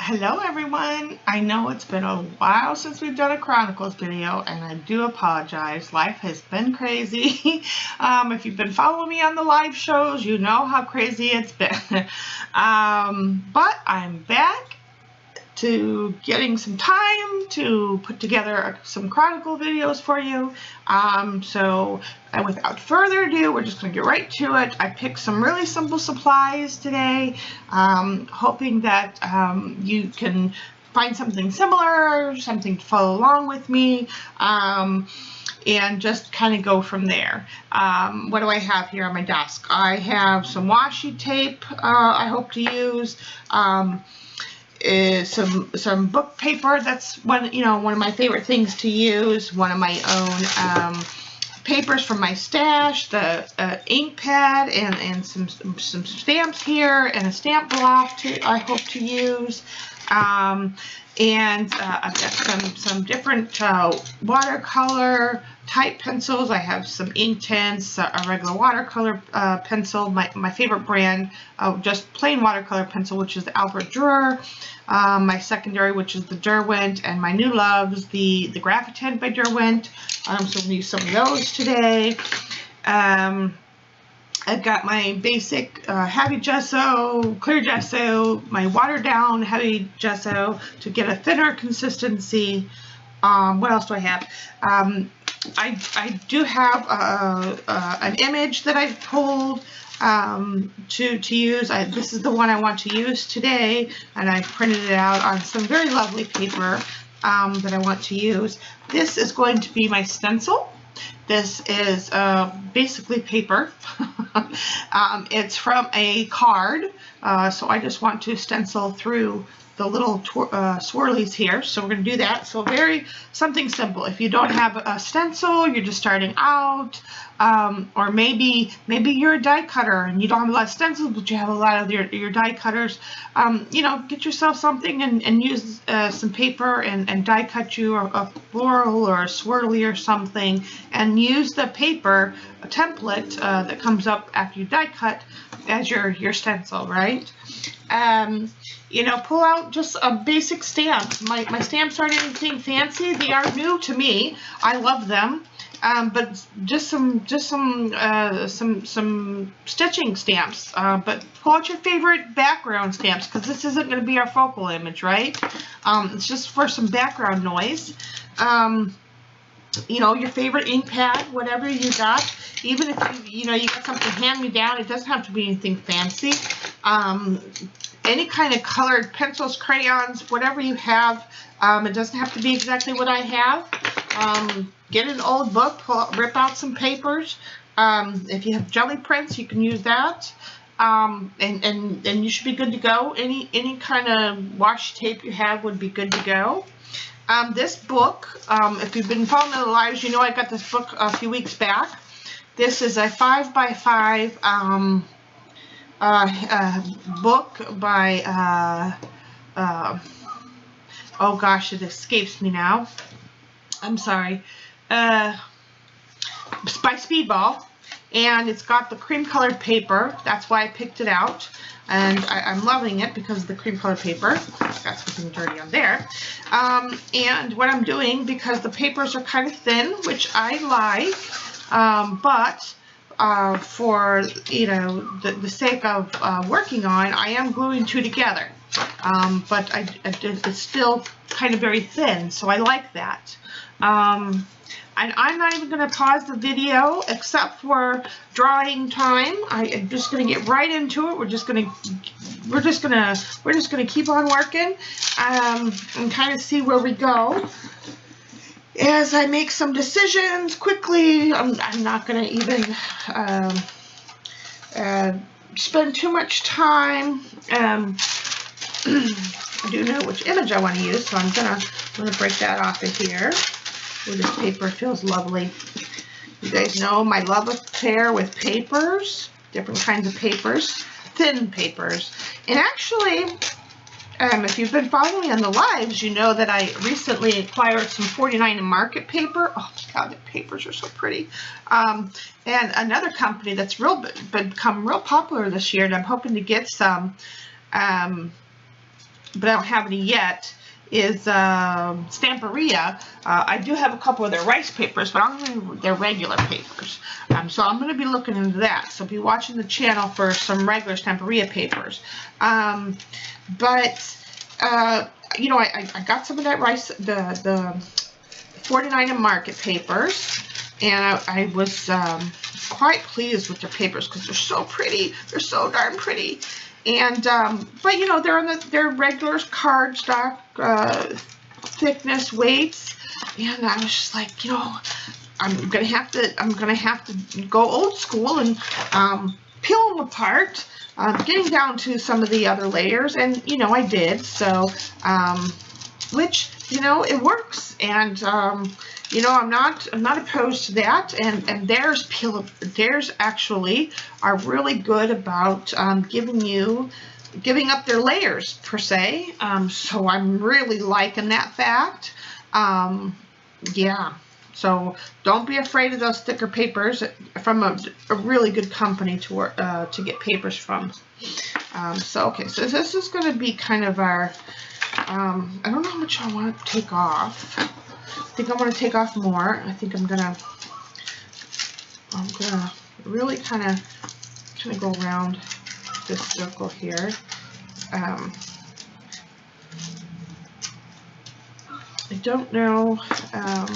Hello everyone. I know it's been a while since we've done a Chronicles video, and I do apologize. Life has been crazy. If you've been following me on the live shows, you know how crazy it's been. But I'm back to getting some time to put together some Chronicle videos for you. And without further ado, we're just going to get right to it. I picked some really simple supplies today, hoping that you can find something similar, something to follow along with me, and just kind of go from there. What do I have here on my desk? I have some washi tape I hope to use. Is some book paper. That's one of my favorite things to use. One of my own papers from my stash, the ink pad, and some stamps here, and a stamp block I hope to use. And I've got some different watercolor type pencils. I have some Inktense, a regular watercolor pencil, my favorite brand, just plain watercolor pencil, which is the Albert Dürer, my secondary, which is the Derwent, and my new loves, the Graphitin by Derwent. So I'm going to use some of those today. I've got my basic heavy gesso, clear gesso, my watered down heavy gesso to get a thinner consistency. What else do I have? I do have an image that I've pulled to use. This is the one I want to use today, and I printed it out on some very lovely paper that I want to use. This is going to be my stencil. This is basically paper. It's from a card, so I just want to stencil through the little swirlies here. So we're going to do that. So something simple. If you don't have a stencil, you're just starting out, or maybe you're a die cutter and you don't have a lot of stencils, but you have a lot of your die cutters. Get yourself something and use some paper and die cut you a floral or a swirly or something, and use the paper template that comes up after you die cut as your stencil, right? Pull out just a basic stamp. My stamps aren't anything fancy. They are new to me. I love them. But just some stitching stamps. But pull out your favorite background stamps, because this isn't going to be our focal image, right? It's just for some background noise. Your favorite ink pad, whatever you got. Even if you got something hand-me-down, it doesn't have to be anything fancy. Any kind of colored pencils, crayons, whatever you have. It doesn't have to be exactly what I have. Get an old book, rip out some papers. If you have jelly prints, you can use that. And you should be good to go. Any kind of washi tape you have would be good to go. This book, if you've been following the lives, you know I got this book a few weeks back. This is a 5x5 book by, oh gosh, it escapes me now. I'm sorry. By Speedball, and it's got the cream colored paper. That's why I picked it out, and I'm loving it because of the cream colored paper. Got something dirty on there. And what I'm doing, because the papers are kind of thin, which I like, but for the sake of working on, I am gluing two together. But it's still kind of very thin, so I like that. And I'm not even going to pause the video except for drawing time. I'm just going to get right into it. We're just going to keep on working and kind of see where we go. As I make some decisions quickly, I'm not going to even spend too much time. I do know which image I want to use, so I'm gonna break that off of here. Oh, this paper feels lovely. You guys know my love affair with papers, different kinds of papers, thin papers. And actually, if you've been following me on the lives, you know that I recently acquired some 49 Market paper. Oh my God, the papers are so pretty. And another company that's become real popular this year, and I'm hoping to get some but I don't have any yet, is Stamperia. I do have a couple of their rice papers, but I don't have their regular papers. So I'm going to be looking into that. So be watching the channel for some regular Stamperia papers. You know, I got some of that rice, the 49 and Market papers, and I was quite pleased with their papers because they're so pretty. They're so darn pretty. And but you know, they're on their regular cardstock thickness weights, and I was just like, you know, I'm gonna have to go old school and peel them apart, getting down to some of the other layers, and you know, I did. So which, you know, it works, and you know, I'm not opposed to that, and theirs actually are really good about giving up their layers per se. So I'm really liking that fact. Yeah. So don't be afraid of those thicker papers from a really good company to work to get papers from. So okay, so this is going to be kind of our. I don't know how much I want to take off. I think I want to take off more. I think I'm gonna really kind of go around this circle here. I don't know. I'm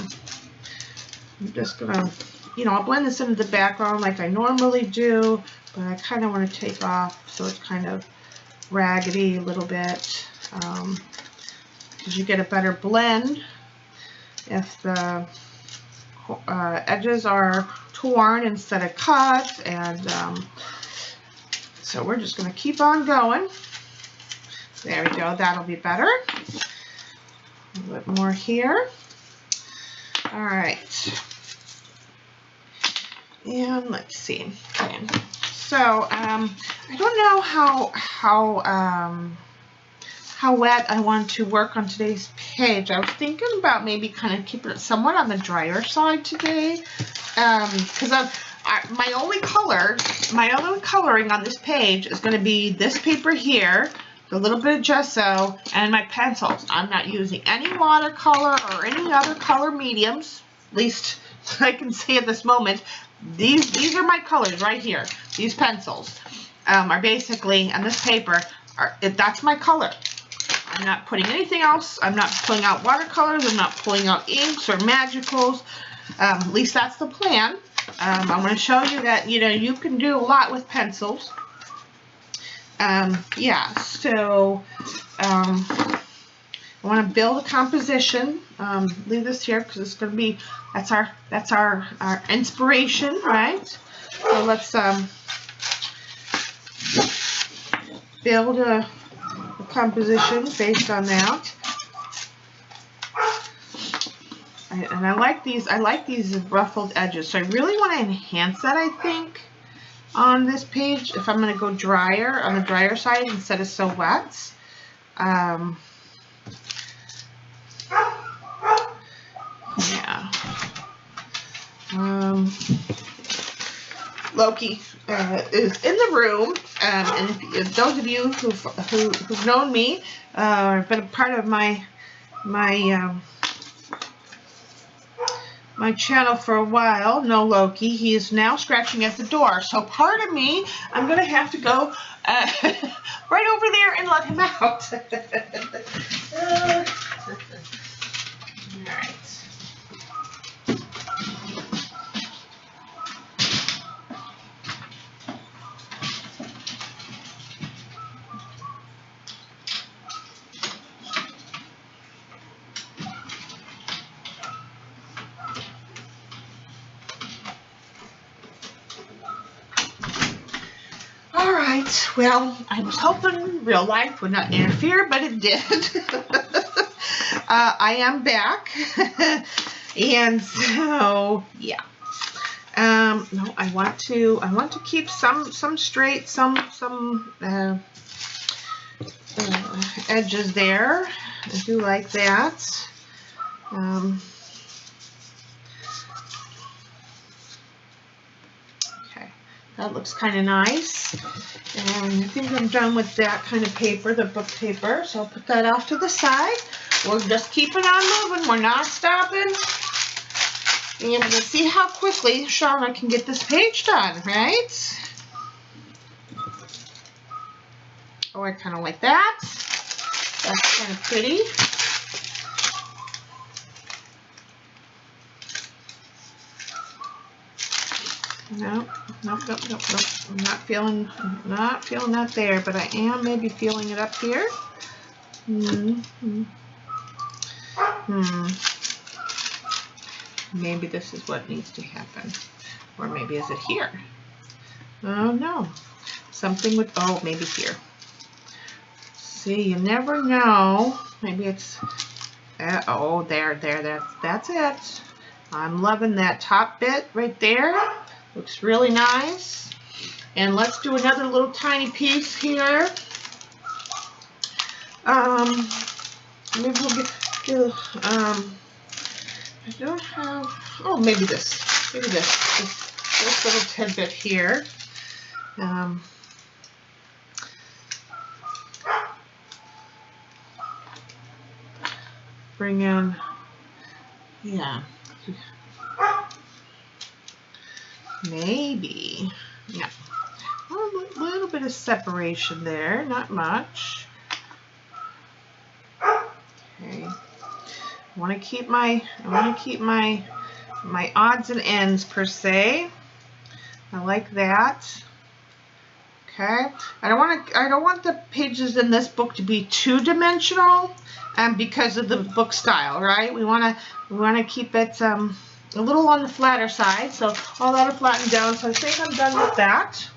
just gonna, you know, I'll blend this into the background like I normally do, but I kind of want to take off so it's kind of raggedy a little bit, because you get a better blend if the edges are torn instead of cut. And so we're just going to keep on going. There we go. That'll be better. A little bit more here. All right. And let's see. Okay. So I don't know how wet I want to work on today's page. I was thinking about maybe kind of keeping it somewhat on the drier side today, because my only coloring on this page is going to be this paper here, a little bit of gesso, and my pencils. I'm not using any watercolor or any other color mediums, at least I can say at this moment. These are my colors right here. These pencils are basically, on this paper, that's my color. I'm not putting anything else. I'm not pulling out watercolors. I'm not pulling out inks or magicals. At least that's the plan. I'm going to show you that, you know, you can do a lot with pencils. Yeah, so I want to build a composition. Leave this here because it's going to be, that's our inspiration, right? So let's build a composition based on that. And I like these ruffled edges, so I really want to enhance that, I think, on this page if I'm going to go drier, on the drier side instead of so wet. Yeah. Loki is in the room, and if those of you who've known me, or been a part of my channel for a while, know Loki. He is now scratching at the door. So pardon me, I'm going to have to go right over there and let him out. All right. Well, I was hoping real life would not interfere, but it did. I am back. And so, yeah. No, I want to keep some straight, some edges there. I do like that. Okay, That looks kind of nice. And I think I'm done with that kind of paper, the book paper. So I'll put that off to the side. We're just keeping on moving. We're not stopping. And let's see how quickly Shauna can get this page done, right? Oh, I kind of like that. That's kind of pretty. Nope. I'm not feeling that there, but I am maybe feeling it up here. Maybe this is what needs to happen. Or maybe is it here? Oh no. Something with, oh, maybe here. See, you never know. Maybe it's, oh, there, that's it. I'm loving that top bit right there. Looks really nice. And let's do another little tiny piece here. Maybe we'll get, I don't have, oh, maybe this little tidbit here. Bring in, yeah. Maybe, yeah, a little bit of separation there, not much. Okay, I want to keep my odds and ends per se. I like that. Okay, I don't want the pages in this book to be two-dimensional, because of the book style, right? We want to keep it a little on the flatter side, so all that are flattened down. So I think I'm done with that.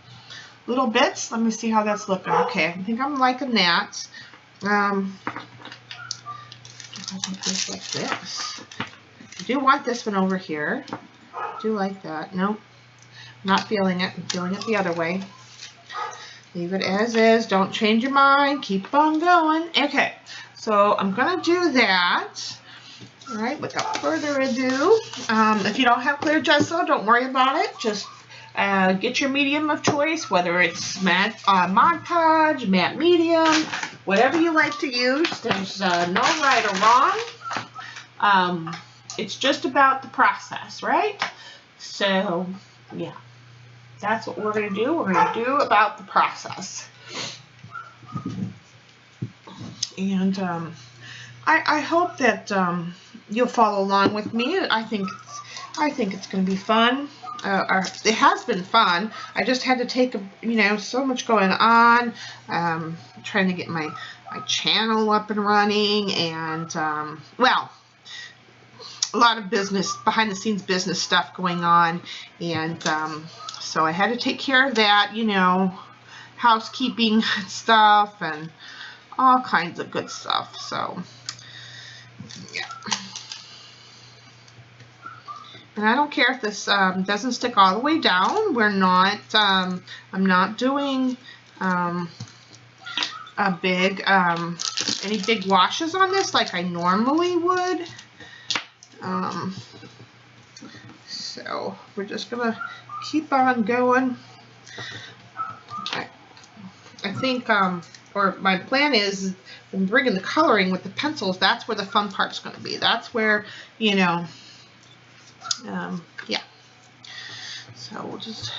Little bits. Let me see how that's looking. Okay, I think I'm liking that. I think just like this. I do want this one over here. I do like that. Nope, not feeling it. I'm feeling it the other way. Leave it as is. Don't change your mind. Keep on going. Okay, so I'm gonna do that. All right, without further ado, if you don't have clear gesso, don't worry about it. Just get your medium of choice, whether it's matte Mod Podge, matte medium, whatever you like to use. There's no right or wrong. It's just about the process, right? So, yeah, that's what we're going to do. We're going to do about the process. And I hope that you'll follow along with me. I think it's going to be fun. It has been fun. I just had to take so much going on, trying to get my channel up and running, and well, a lot of behind the scenes business stuff going on, and so I had to take care of that, housekeeping stuff and all kinds of good stuff. So yeah. And I don't care if this doesn't stick all the way down. We're not, I'm not doing any big washes on this like I normally would. So we're just gonna keep on going. I think, or my plan is, when bringing the coloring with the pencils, that's where the fun part's gonna be. That's where, yeah. So we'll just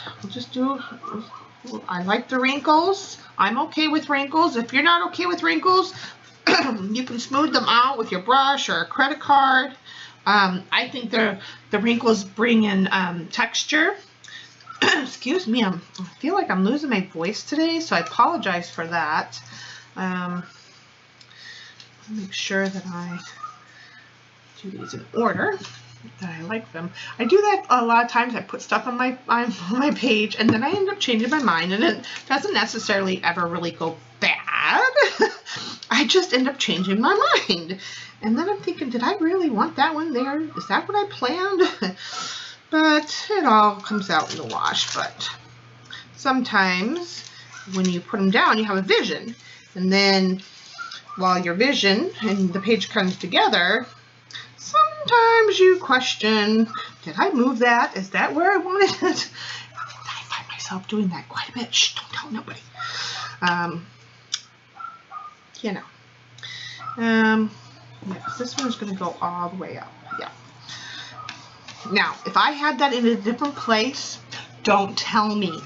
do, I like the wrinkles. I'm okay with wrinkles. If you're not okay with wrinkles, you can smooth them out with your brush or a credit card. I think the wrinkles bring in texture. Excuse me, I feel like I'm losing my voice today, so I apologize for that. Make sure that I do these in order, that I like them. I do that a lot of times. I put stuff on my page, and then I end up changing my mind, and it doesn't necessarily ever really go bad. I just end up changing my mind, and then I'm thinking, did I really want that one there? Is that what I planned? But it all comes out in the wash. But sometimes when you put them down, you have a vision, and then while your vision and the page comes together, sometimes you question, did I move that? Is that where I wanted it? I find myself myself doing that quite a bit. Shh, don't tell nobody. You know. Yes, this one's going to go all the way up. Yeah. Now, if I had that in a different place, don't tell me.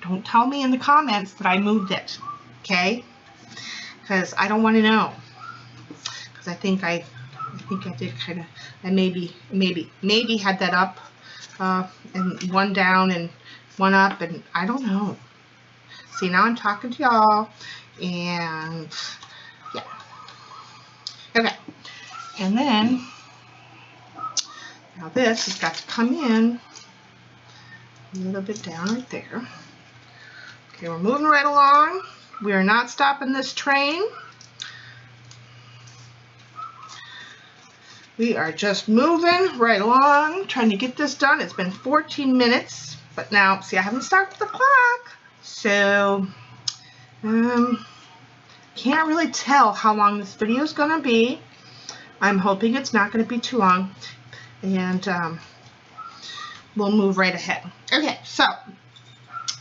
Don't tell me in the comments that I moved it. Okay? Because I don't want to know. Because I think I did kind of, I maybe had that up and one down and one up, and I don't know. See, now I'm talking to y'all, and yeah. Okay, and then now this has got to come in a little bit down right there. Okay, we're moving right along. We are not stopping this train. We are just moving right along, trying to get this done. It's been 14 minutes, but now, see, I haven't started the clock, so can't really tell how long this video is going to be. I'm hoping it's not going to be too long, and we'll move right ahead. Okay, so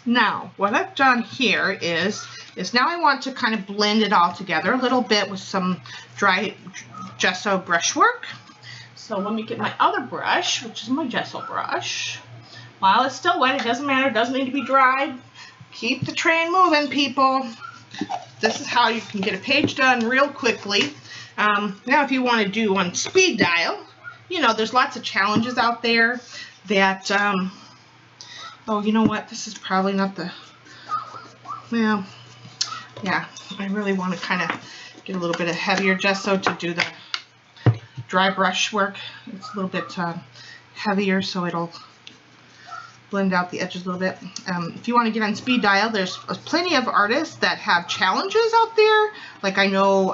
now what I've done here is now I want to kind of blend it all together a little bit with some dry gesso brushwork. So let me get my other brush, which is my gesso brush. While it's still wet, it doesn't matter, it doesn't need to be dried. Keep the train moving, people. This is how you can get a page done real quickly. Now if you want to do on speed dial, you know, there's lots of challenges out there that, oh, you know what, this is probably not the, well, yeah, I really want to kind of get a little bit of heavier gesso to do the dry brush work. It's a little bit heavier, so it'll blend out the edges a little bit. If you want to get on speed dial, there's plenty of artists that have challenges out there. Like I know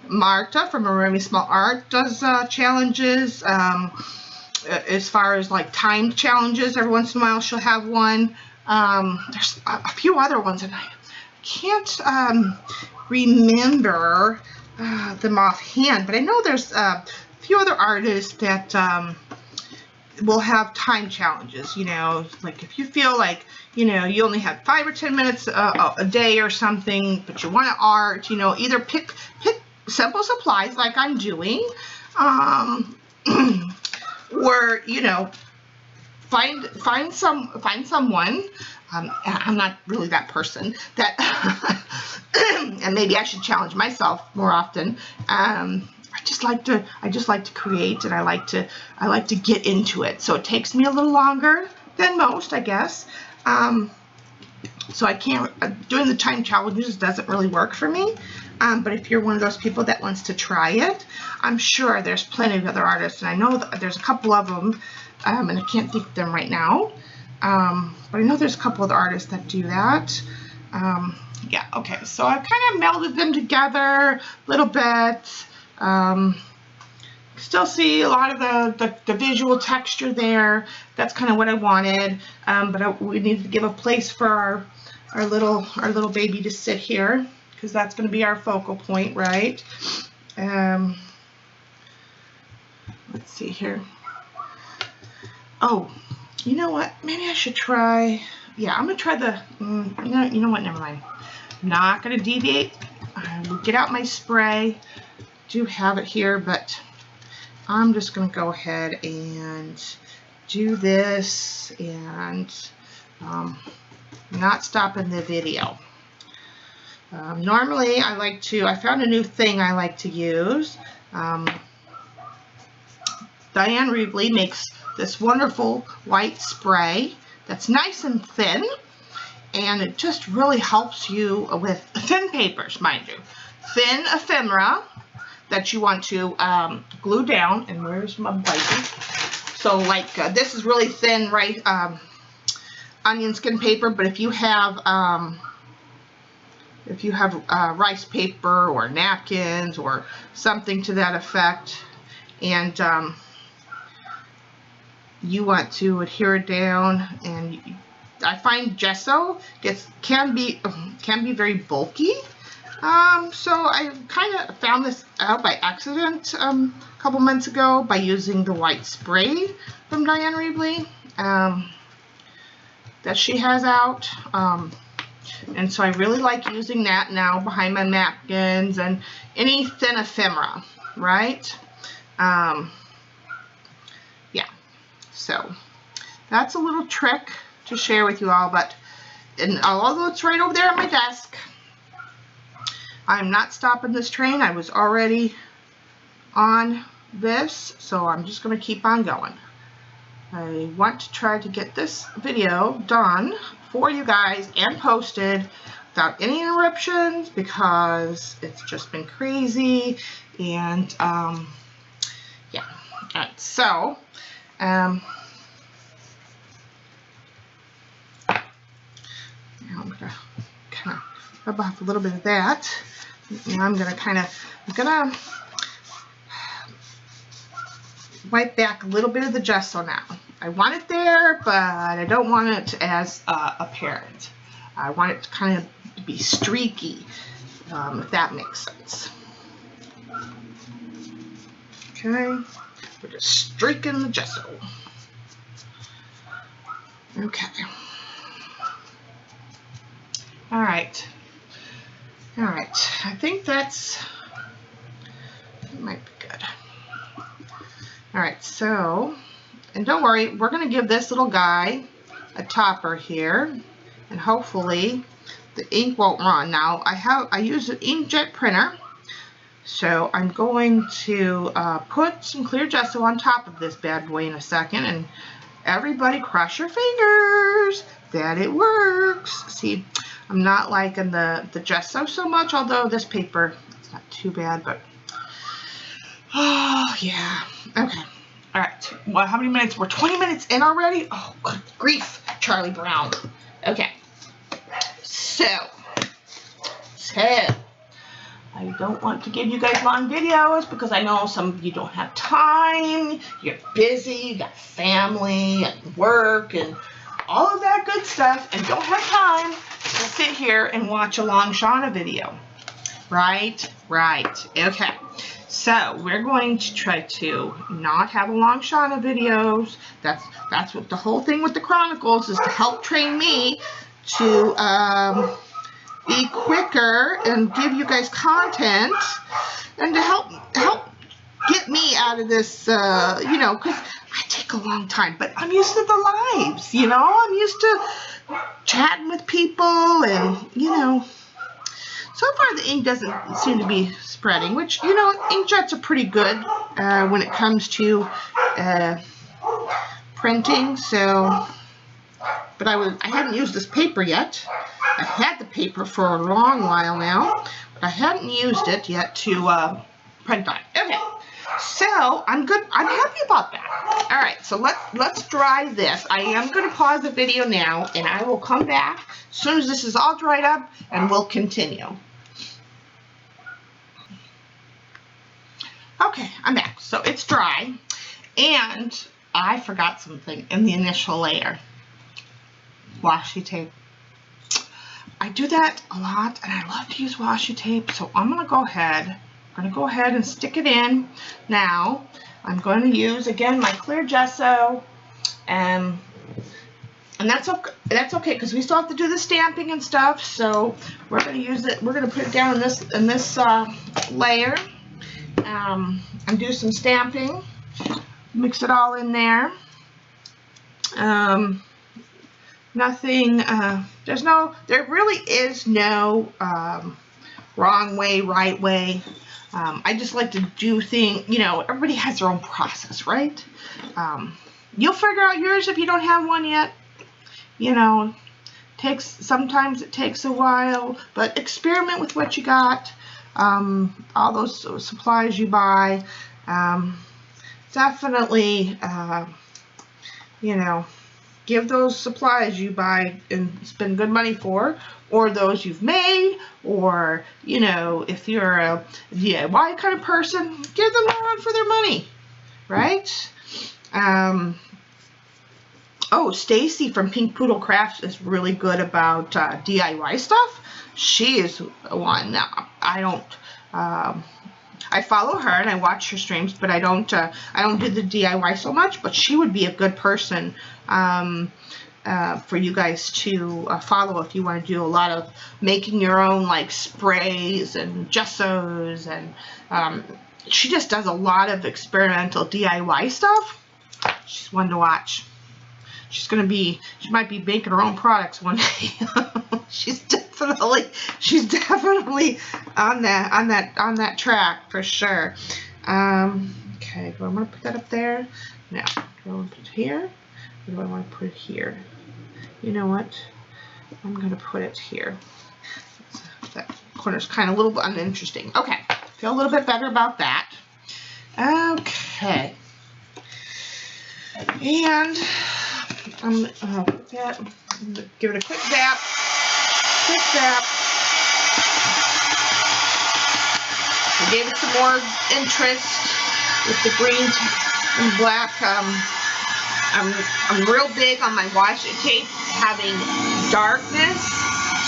Marta from Maremi Small Art does challenges. As far as like timed challenges, every once in a while she'll have one. There's a few other ones, and I can't remember them offhand, but I know there's a few other artists that will have time challenges. You know, like if you feel like, you know, you only have 5 or 10 minutes a day or something, but you want to art, you know, either pick simple supplies like I'm doing, or, you know, find someone. I'm not really that person that, and maybe I should challenge myself more often. I just like to create, and I like to get into it. So it takes me a little longer than most, I guess. So I can't, doing the time challenges doesn't really work for me. But if you're one of those people that wants to try it, I'm sure there's plenty of other artists, and I know that there's a couple of them, and I can't think of them right now. But I know there's a couple of artists that do that. Yeah, okay, so I've kind of melded them together a little bit. Still see a lot of the visual texture there. That's kind of what I wanted. But we need to give a place for our little baby to sit here, because that's going to be our focal point, right? Let's see here. Oh, you know what? Maybe I should try. Yeah, I'm gonna try the. You know what? Never mind. I'm not gonna deviate. I will get out my spray. I do have it here, but I'm just gonna go ahead and do this and not stopping the video. Normally, I found a new thing I like to use. Diane Reevely makes this wonderful white spray that's nice and thin, and it just really helps you with thin papers, mind you. Thin ephemera that you want to glue down. And where's my bite? So like this is really thin, right? Onion skin paper, but if you have rice paper or napkins or something to that effect, and you want to adhere it down, and I find gesso can be very bulky. So I kind of found this out by accident a couple months ago by using the white spray from Diane Reevely. that she has out. And so I really like using that now behind my napkins and any thin ephemera, right? Yeah, so that's a little trick to share with you all, but although it's right over there at my desk, I'm not stopping this train. I was already on this, so I'm just going to keep on going. I want to try to get this video done for you guys and posted without any interruptions, because it's just been crazy. And yeah, so now I'm gonna kind of rub off a little bit of that, and I'm gonna wipe back a little bit of the gesso now. I want it there, but I don't want it as apparent. I want it to kind of be streaky, if that makes sense. Okay, we're just streaking the gesso. Okay. All right. I think that might be good. All right, so, and don't worry, we're going to give this little guy a topper here, and hopefully the ink won't run. Now, I use an inkjet printer, so I'm going to put some clear gesso on top of this bad boy in a second, and everybody cross your fingers that it works. See, I'm not liking the gesso so much, although this paper, it's not too bad, but oh yeah. Okay. All right. Well, how many minutes? We're 20 minutes in already? Oh, good grief, Charlie Brown. Okay. So I don't want to give you guys long videos because I know some of you don't have time. You're busy, you got family and work and all of that good stuff, and don't have time to sit here and watch a long Shauna video. Right? Okay. So we're going to try to not have a long Shauna videos. That's what the whole thing with the Chronicles is, to help train me to be quicker and give you guys content, and to help get me out of this, you know, because I take a long time, but I'm used to the lives, you know, I'm used to chatting with people, and, you know, so far the ink doesn't seem to be spreading, which, you know, inkjets are pretty good when it comes to printing, so, but I hadn't used this paper yet. I've had the paper for a long while now, but I hadn't used it yet to print on. Okay, so I'm good. I'm happy about that. All right, so let's dry this. I am going to pause the video now, and I will come back as soon as this is all dried up, and we'll continue. Okay, I'm back. So it's dry, and I forgot something in the initial layer. Washi tape. I do that a lot, and I love to use washi tape, so I'm going to go ahead and stick it in. Now, I'm going to use, again, my clear gesso, and that's okay, because we still have to do the stamping and stuff, so we're going to use it, we're going to put it down in this layer, and do some stamping, mix it all in there. Nothing, there really is no wrong way, right way. I just like to do things, you know, everybody has their own process, right? You'll figure out yours if you don't have one yet. You know, sometimes it takes a while, but experiment with what you got. All those supplies you buy. Definitely, you know, give those supplies you buy and spend good money for, or those you've made, or, you know, if you're a DIY kind of person, give them a run for their money, right? Oh, Stacy from Pink Poodle Crafts is really good about DIY stuff. She is one. Now, I don't, I follow her and I watch her streams, but I don't do the DIY so much, but she would be a good person for you guys to follow if you want to do a lot of making your own like sprays and gessos, and she just does a lot of experimental DIY stuff. She's one to watch. She might be making her own products one day. she's definitely on that track for sure. Okay, do I want to put that up there? No. Do I want to put it here? Or do I want to put it here? You know what? I'm going to put it here. That corner's kind of a little bit uninteresting. Okay, feel a little bit better about that. Okay. And I'm going to give it a quick zap. Quick zap. I gave it some more interest with the green and black. I'm real big on my washi tape having darkness.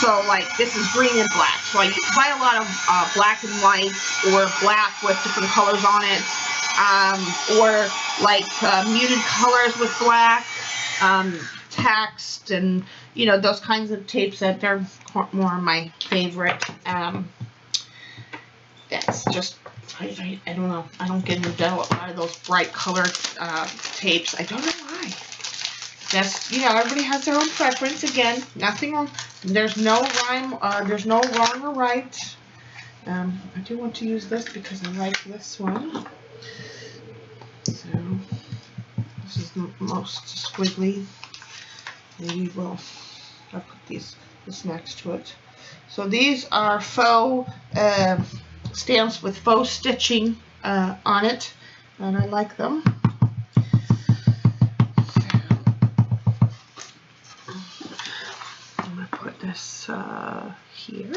So like this is green and black. So I buy a lot of black and white, or black with different colors on it, or like muted colors with black, text, and you know, those kinds of tapes that they're more my favorite. That's just, I don't know. I don't get into a lot of those bright colored tapes. I don't know why. Just, you know, everybody has their own preference. Again, nothing wrong. There's no rhyme. There's no wrong or right. I do want to use this because I like this one. So this is the most squiggly. Maybe I'll put this next to it. So these are faux stamps with faux stitching on it, and I like them. I'm gonna put this here.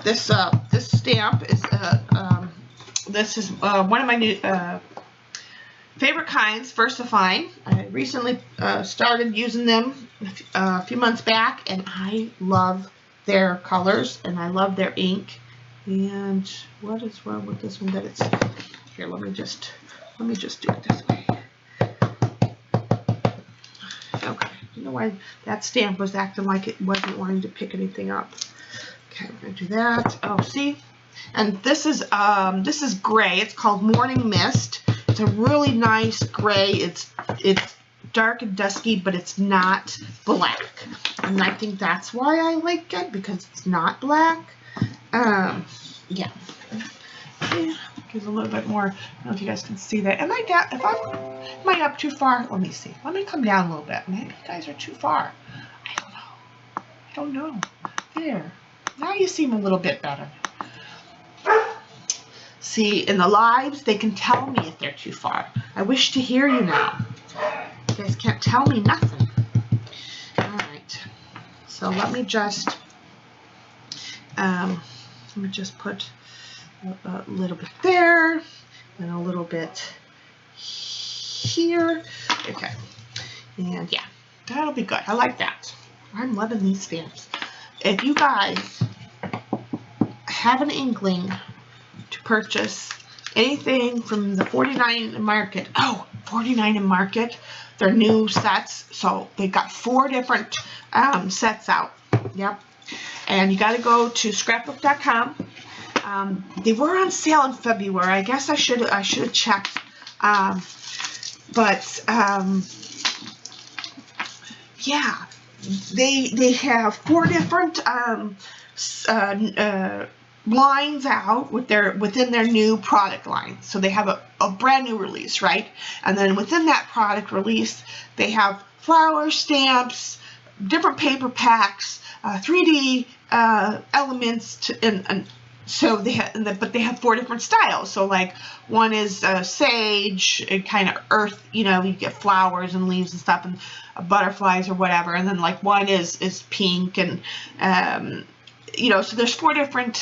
This stamp is this is one of my new favorite kinds, Versifine. I recently started using them a few months back, and I love their colors and I love their ink. And what is wrong with this one? That it's here. Let me just do it this way. Okay. You know why that stamp was acting like it wasn't wanting to pick anything up? Okay, I'm gonna do that. Oh, see. And this is gray. It's called Morning Mist. It's a really nice gray. It's dark and dusky, but it's not black. And I think that's why I like it, because it's not black. Yeah. Gives a little bit more. I don't know if you guys can see that. Am I up too far? Let me see. Let me come down a little bit. Maybe you guys are too far. I don't know. There. Now you seem a little bit better. See, in the lives, they can tell me if they're too far. I wish to hear you now. You guys can't tell me nothing. All right. So let me just put a little bit there and a little bit here. Okay. And yeah, that'll be good. I like that. I'm loving these stamps. If you guys have an inkling to purchase anything from the 49 Market, 49 and Market, their new sets. So they've got 4 different sets out. Yep. And you got to go to scrapbook.com. They were on sale in February. I guess I should have checked. Yeah, they have 4 different lines out within their new product line. So they have a brand new release, right? And then within that product release, they have flower stamps, different paper packs, 3D elements, and so they have, but they have 4 different styles. So like one is sage, and kind of earth, you know, you get flowers and leaves and stuff, and butterflies or whatever. And then like one is pink, and you know, so there's 4 different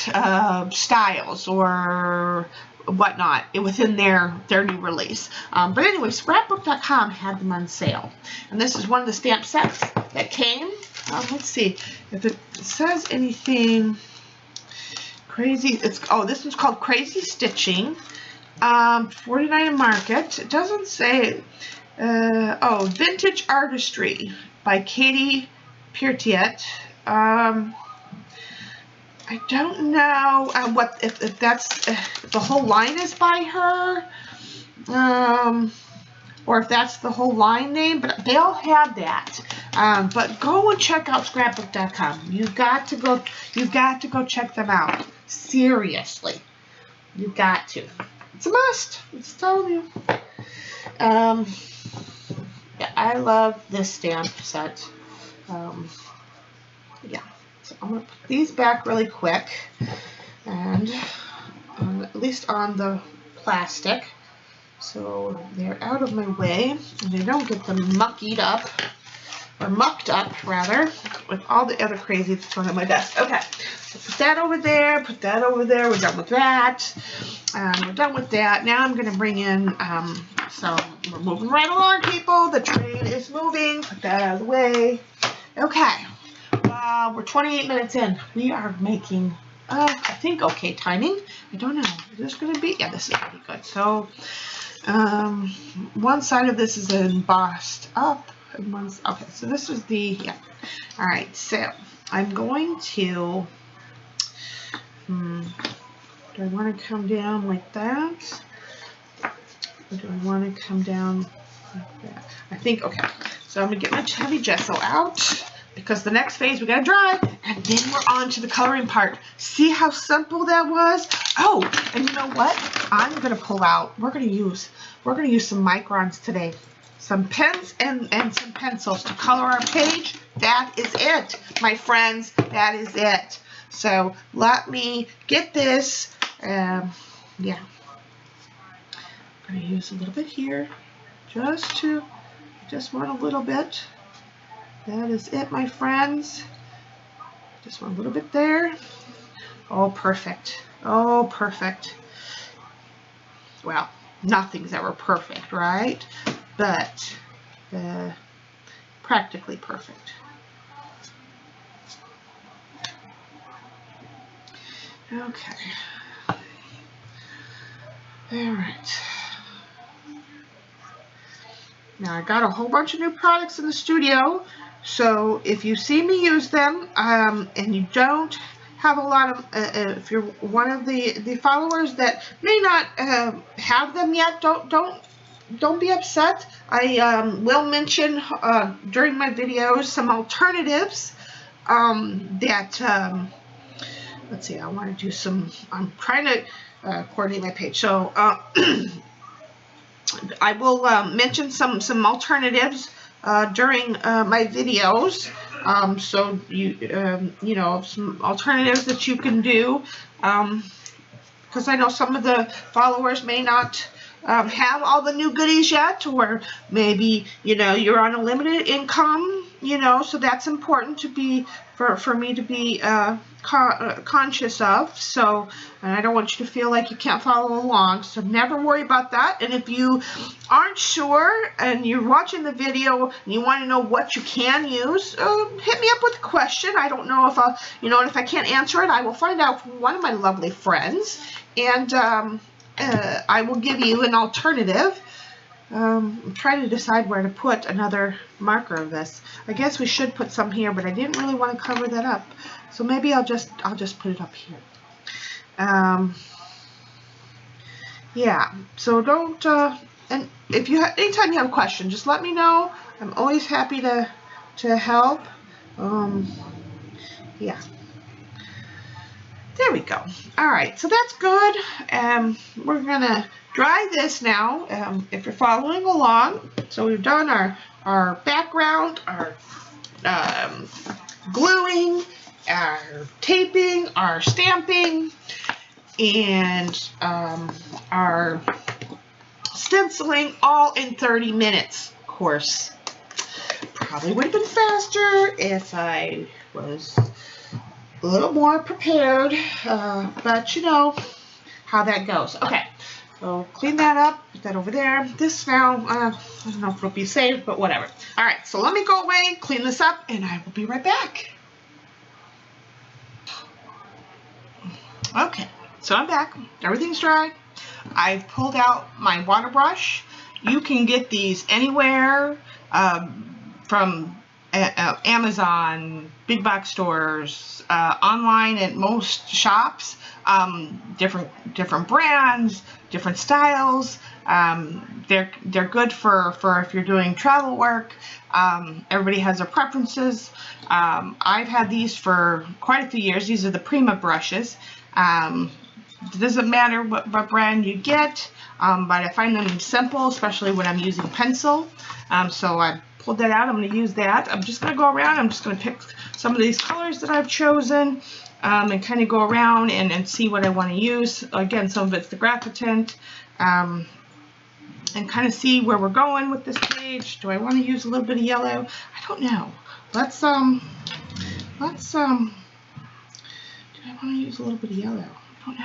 styles or whatnot within their new release. But anyway, scrapbook.com had them on sale, and this is one of the stamp sets that came. Let's see if it says anything crazy. This one's called Crazy Stitching. 49 Market. It doesn't say Oh, Vintage Artistry by Katie Piertiet. I don't know what if that's if the whole line is by her, or if that's the whole line name, but they all had that. But go and check out scrapbook.com. You've got to go check them out. Seriously, you've got to. It's a must. I'm just telling you. Yeah, I love this stamp set. Yeah. So I'm going to put these back really quick, and at least on the plastic, so they're out of my way and they don't get them mucked up rather, with all the other crazy that's on my desk. Okay, so put that over there, put that over there. We're done with that. We're done with that. Now I'm going to bring in so we're moving right along, people. The train is moving. Put that out of the way. Okay. We're 28 minutes in. We are making, I think, okay timing. I don't know. Is this going to be? Yeah, this is pretty good. So, one side of this is embossed up, and one's okay. So this is the yeah. All right. So I'm going to. Do I want to come down like that, or do I want to come down like that? I think okay. So I'm gonna get my heavy gesso out, because the next phase we gotta dry, and then we're on to the coloring part. See how simple that was? Oh, and you know what? I'm gonna pull out. We're gonna use some microns today, some pens and some pencils to color our page. That is it, my friends. That is it. So let me get this. Yeah, I'm gonna use a little bit here, just want a little bit. That is it, my friends. Just want a little bit there. Oh, perfect. Oh, perfect. Well, nothing's ever perfect, right? But practically perfect. Okay. All right. Now I got a whole bunch of new products in the studio, so if you see me use them, and you don't have a lot of, if you're one of the followers that may not have them yet, don't be upset. I will mention during my videos some alternatives that. Let's see. I want to do some. I'm trying to coordinate my page, so. I will mention some alternatives during my videos, so you know, some alternatives that you can do, because I know some of the followers may not have all the new goodies yet, or maybe you're on a limited income, so that's important to be for me to be conscious of. So, and I don't want you to feel like you can't follow along, so never worry about that. And if you aren't sure and you're watching the video and you want to know what you can use, hit me up with a question. I don't know if and if I can't answer it, I will find out from one of my lovely friends, and I will give you an alternative. I'm trying to decide where to put another marker of this. I guess we should put some here, but I didn't really want to cover that up. So maybe I'll just put it up here. Yeah. So don't. And if you anytime you have a question, just let me know. I'm always happy to help. Yeah. There we go. All right, so that's good. We're gonna dry this now. If you're following along, so we've done our background, our gluing, our taping, our stamping, and our stenciling, all in 30 minutes. Of course, probably would have been faster if I was a little more prepared, but you know how that goes. Okay, so clean that up, put that over there. This now, I don't know if it'll be saved, but whatever. All right, so let me go away, clean this up, and I will be right back. Okay, so I'm back. Everything's dry. I've pulled out my water brush You can get these anywhere, from Amazon, big box stores, online at most shops, different brands, different styles. They're good for if you're doing travel work. Everybody has their preferences. I've had these for quite a few years. These are the Prima brushes. It doesn't matter what brand you get, but I find them simple, especially when I'm using pencil. So I pulled that out. I'm going to use that. I'm just going to go around. I'm just going to pick some of these colors that I've chosen, and kind of go around and see what I want to use. Again, some of it's the graphic, and kind of see where we're going with this page. Do I want to use a little bit of yellow? I don't know. Let's do I want to use a little bit of yellow? I don't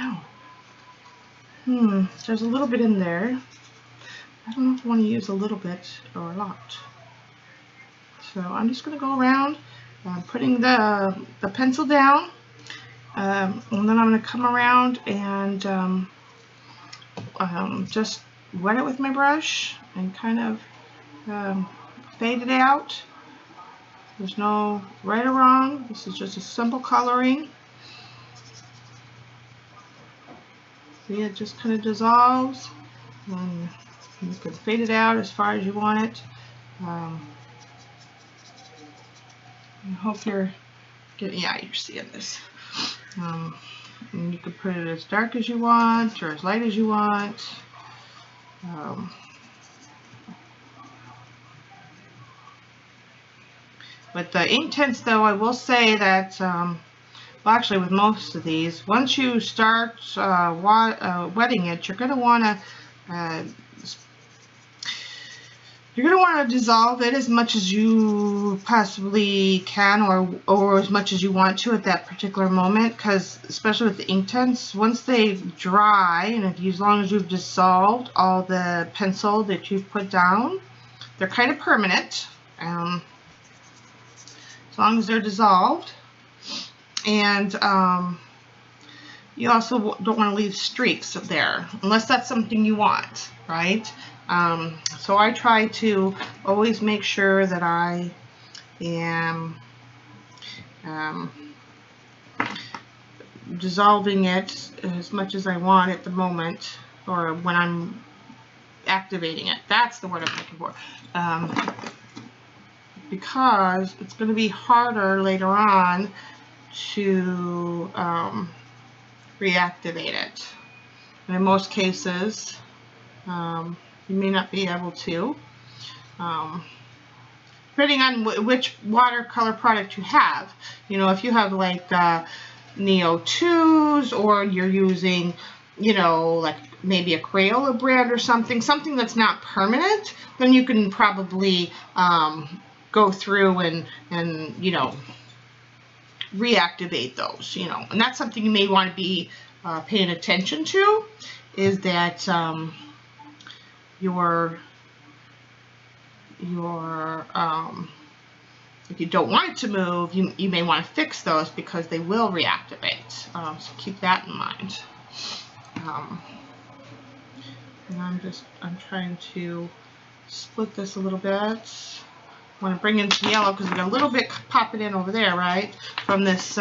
know. There's a little bit in there. I don't know if I want to use a little bit or a lot. So I'm just going to go around, putting the pencil down, and then I'm going to come around and just wet it with my brush and kind of fade it out. There's no right or wrong. This is just a simple coloring. See, it just kind of dissolves, and you can fade it out as far as you want it. I hope you're getting, yeah, you're seeing this. And you can put it as dark as you want or as light as you want. With the ink tints, though, I will say that, well, actually with most of these, once you start wetting it, you're going to want to dissolve it as much as you possibly can, or as much as you want to at that particular moment, because especially with the ink tints, once they dry, and as long as you've dissolved all the pencil that you've put down, they're kind of permanent, as long as they're dissolved. And you also don't want to leave streaks there, unless that's something you want, right? So I try to always make sure that I am dissolving it as much as I want at the moment, or when I'm activating it. That's the word I'm looking for. Because it's going to be harder later on to reactivate it. And in most cases, you may not be able to, depending on which watercolor product you have. You know, if you have like Neo 2s, or you're using, you know, like maybe a Crayola brand or something that's not permanent, then you can probably go through and you know, reactivate those, you know. And that's something you may want to be paying attention to, is that if you don't want it to move, you may want to fix those, because they will reactivate. So keep that in mind. And I'm trying to split this a little bit. I want to bring in some yellow because we got a little bit popping in over there, right, from this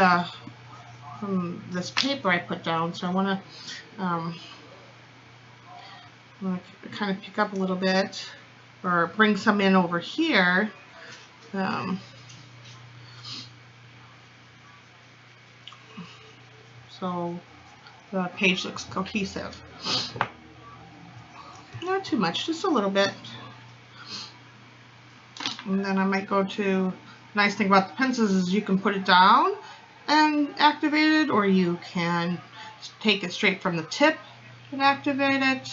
paper I put down. So I want to kind of pick up a little bit, or bring some in over here. So the page looks cohesive. Not too much, just a little bit. And then I might go to, the nice thing about the pencils is you can put it down and activate it, or you can take it straight from the tip and activate it.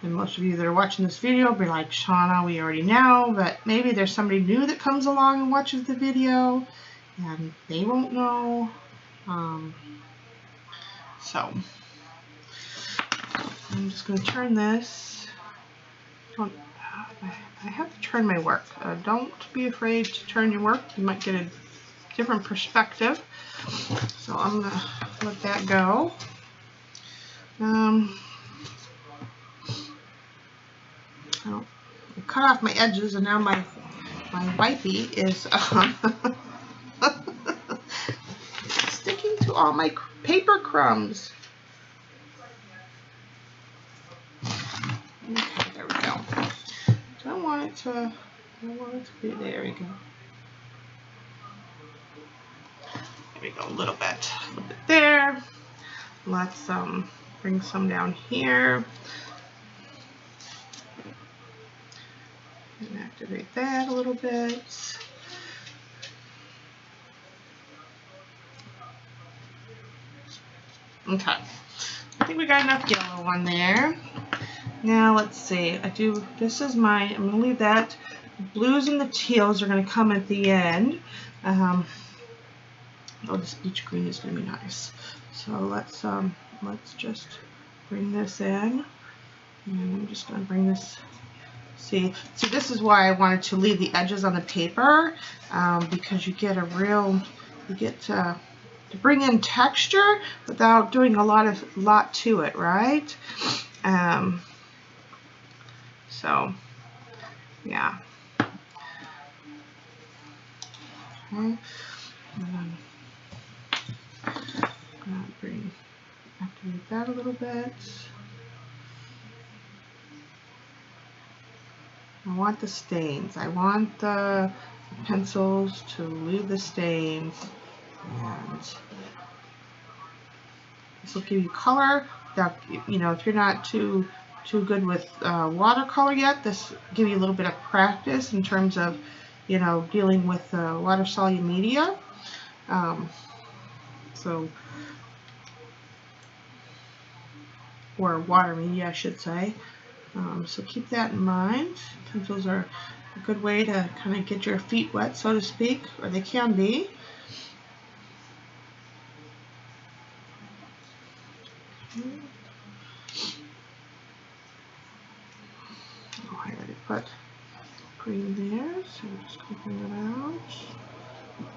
And most of you that are watching this video will be like, Shauna, we already know, but maybe there's somebody new that comes along and watches the video and they won't know. So I'm just going to turn this. I have to turn my work. Don't be afraid to turn your work. You might get a different perspective. So I'm going to let that go. cut off my edges, and now my wipey is sticking to all my paper crumbs. Okay, there we go. Don't want it to be, there we go. There we go, a little bit there. Let's bring some down here. And activate that a little bit. Okay, I think we got enough yellow on there. Now let's see, I'm gonna leave that. The blues and the teals are gonna come at the end. Oh, this beach green is gonna be nice. So let's just bring this in. And I'm just gonna bring this, see, this is why I wanted to leave the edges on the paper, because you get to bring in texture without doing a lot to it, right? So yeah. Okay. Activate that a little bit. I want the stains. I want the pencils to leave the stains, and this will give you color. That, you know, if you're not too good with watercolor yet, this will give you a little bit of practice in terms of, you know, dealing with water-soluble media. Or water media, I should say. So keep that in mind. Pencils are a good way to kind of get your feet wet, so to speak, or they can be. Oh, I already put green there, so I'm just clicking it out.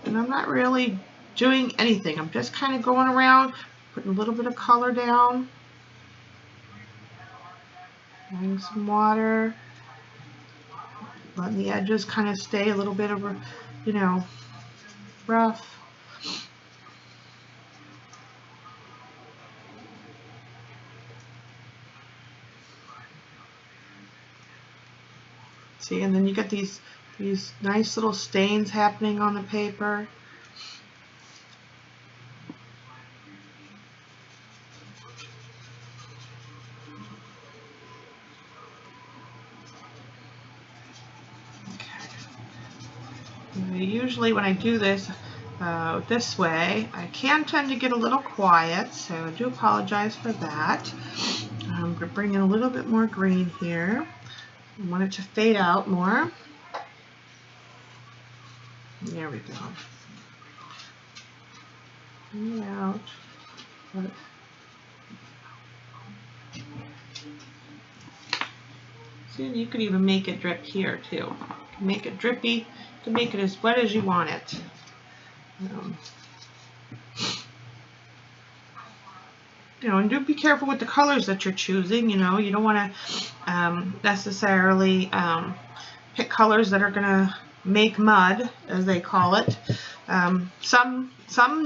And I'm not really doing anything. I'm just kind of going around, putting a little bit of color down. Adding some water, letting the edges kind of stay a little bit of, you know, rough. See, and then you get these nice little stains happening on the paper. Usually when I do this this way, I can tend to get a little quiet, so I do apologize for that. I'm going to bring in a little bit more green here. I want it to fade out more. There we go. Fade out. See, you could even make it drip here too. You can make it drippy. You can make it as wet as you want it. You know, and do be careful with the colors that you're choosing. You know, you don't want to necessarily pick colors that are going to make mud, as they call it. Some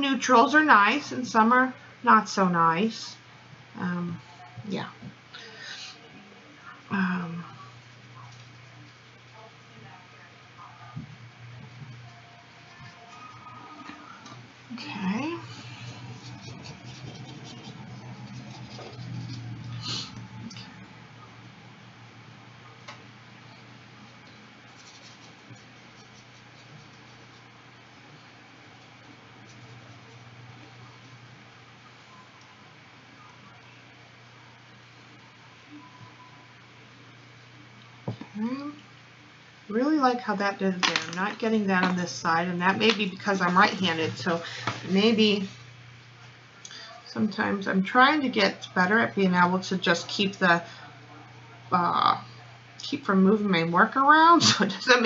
neutrals are nice, and some are not so nice. Yeah. Okay. Really like how that did there. I'm not getting that on this side, and that may be because I'm right-handed, so maybe sometimes I'm trying to get better at being able to just keep from moving my work around, so it doesn't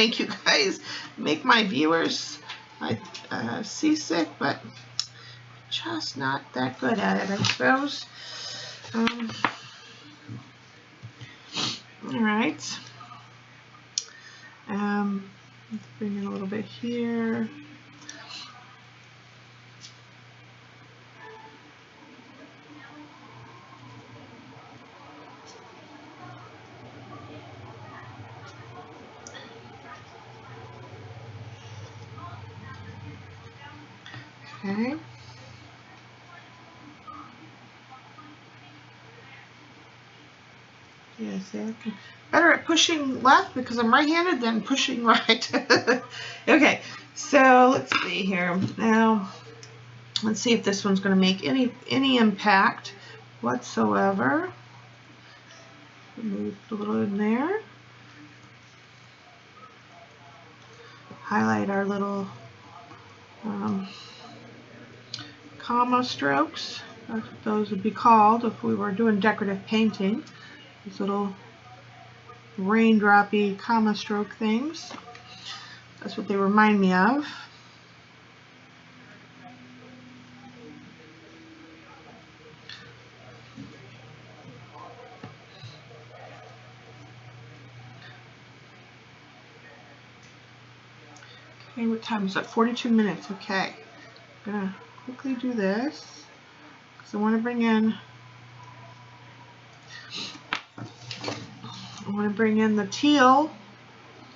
make my viewers seasick, but just not that good at it, I suppose. All right. Let's bring in a little bit here. Okay. Yeah, see, I'm better at pushing left because I'm right-handed than pushing right. Okay, so let's see here. Now, let's see if this one's going to make any impact whatsoever. Move a little in there. Highlight our little comma strokes. That's what those would be called if we were doing decorative painting. These little raindroppy comma stroke things. That's what they remind me of. Okay, what time is it? 42 minutes. Okay. I'm gonna quickly do this because I want to bring in the teal.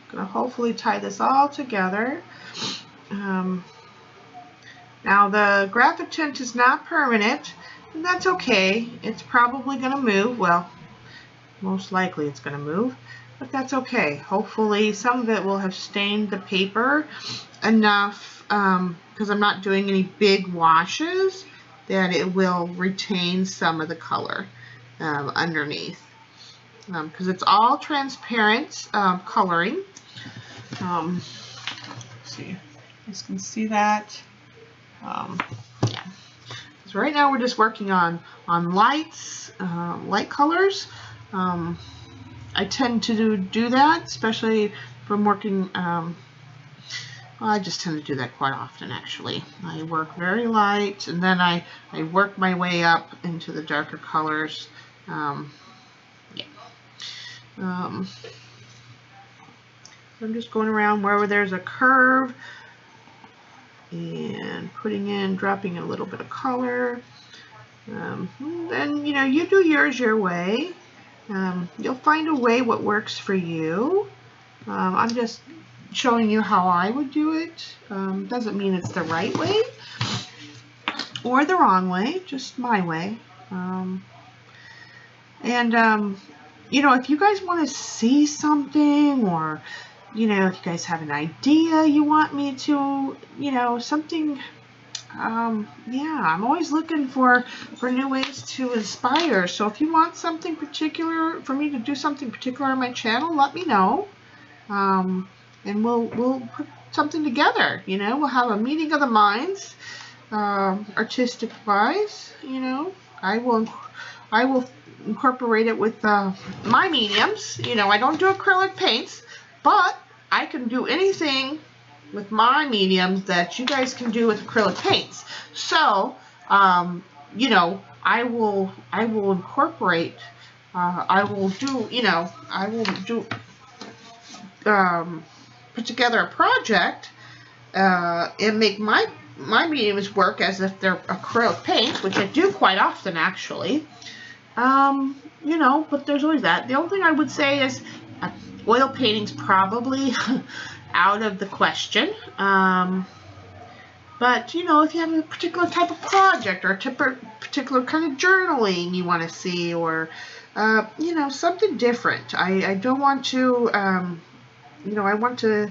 I'm gonna hopefully tie this all together. Now the graphic tint is not permanent, and that's okay. It's probably gonna move. Well, most likely it's gonna move, but that's okay. Hopefully some of it will have stained the paper enough, because I'm not doing any big washes, that it will retain some of the color underneath. Because it's all transparent coloring. Let's see, you guys can see that. Yeah. So right now we're just working on lights, light colors. I tend to do that, especially if I'm working. Well, I just tend to do that quite often, actually. I work very light, and then I work my way up into the darker colors. Yeah. So I'm just going around wherever there's a curve and dropping a little bit of color. Then, you do yours your way. You'll find a way what works for you. I'm just showing you how I would do it. Doesn't mean it's the right way or the wrong way, just my way. If you guys want to see something, or if you guys have an idea you want me to, something, yeah, I'm always looking for new ways to inspire. So if you want something particular, for me to do something particular on my channel, let me know. And we'll put something together. We'll have a meeting of the minds, artistic wise. I will incorporate it with my mediums. I don't do acrylic paints, but I can do anything with my mediums that you guys can do with acrylic paints. So, I will incorporate. I will put together a project and make my mediums work as if they're acrylic paints, which I do quite often, actually. But there's always that. The only thing I would say is oil painting's probably out of the question. But, if you have a particular type of project or a particular kind of journaling you want to see, or, something different. I don't want to, I want to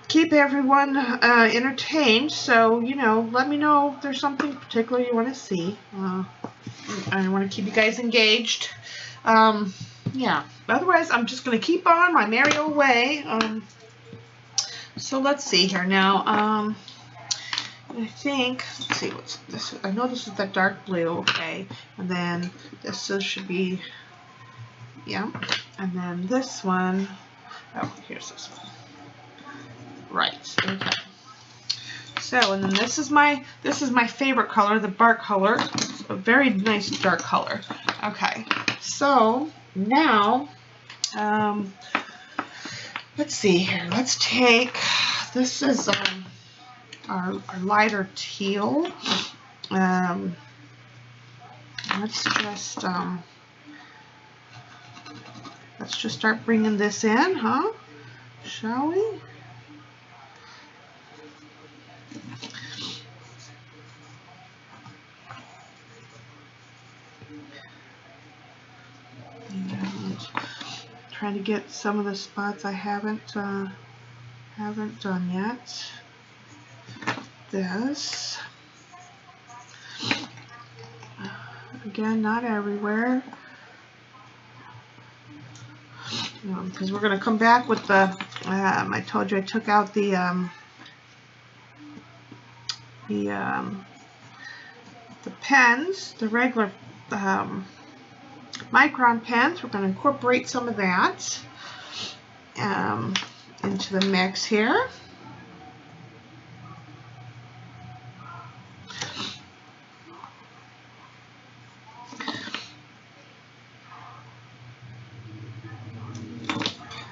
keep everyone entertained. So, let me know if there's something particular you want to see. I want to keep you guys engaged. Yeah. Otherwise, I'm just going to keep on my merry old way. So let's see here now. I think, let's see, what's this? I know this is the dark blue, okay. And then this should be, yeah. And then this one, oh, here's this one. Right, okay. So, and then this is my favorite color, the bark color. It's a very nice dark color. Okay, so now let's see here. Let's take, this is our lighter teal. Let's just start bringing this in, huh? Shall we? And trying to get some of the spots I haven't done yet. This. Again, not everywhere. Because we're going to come back with the, I told you I took out the pens, the regular micron pens. We're going to incorporate some of that into the mix here.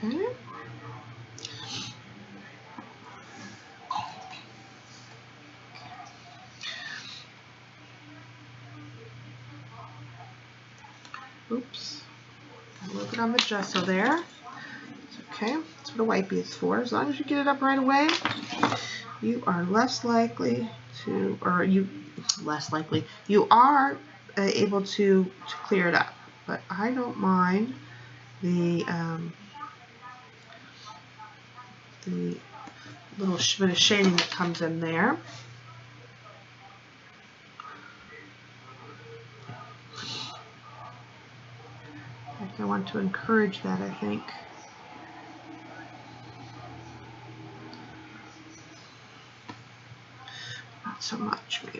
Okay. Oops, got a little bit on the gesso there. It's okay, that's what a wipey is for. As long as you get it up right away, you are less likely to, or you are able to clear it up. But I don't mind the little bit of shading that comes in there. I want to encourage that, I think. Not so much, maybe.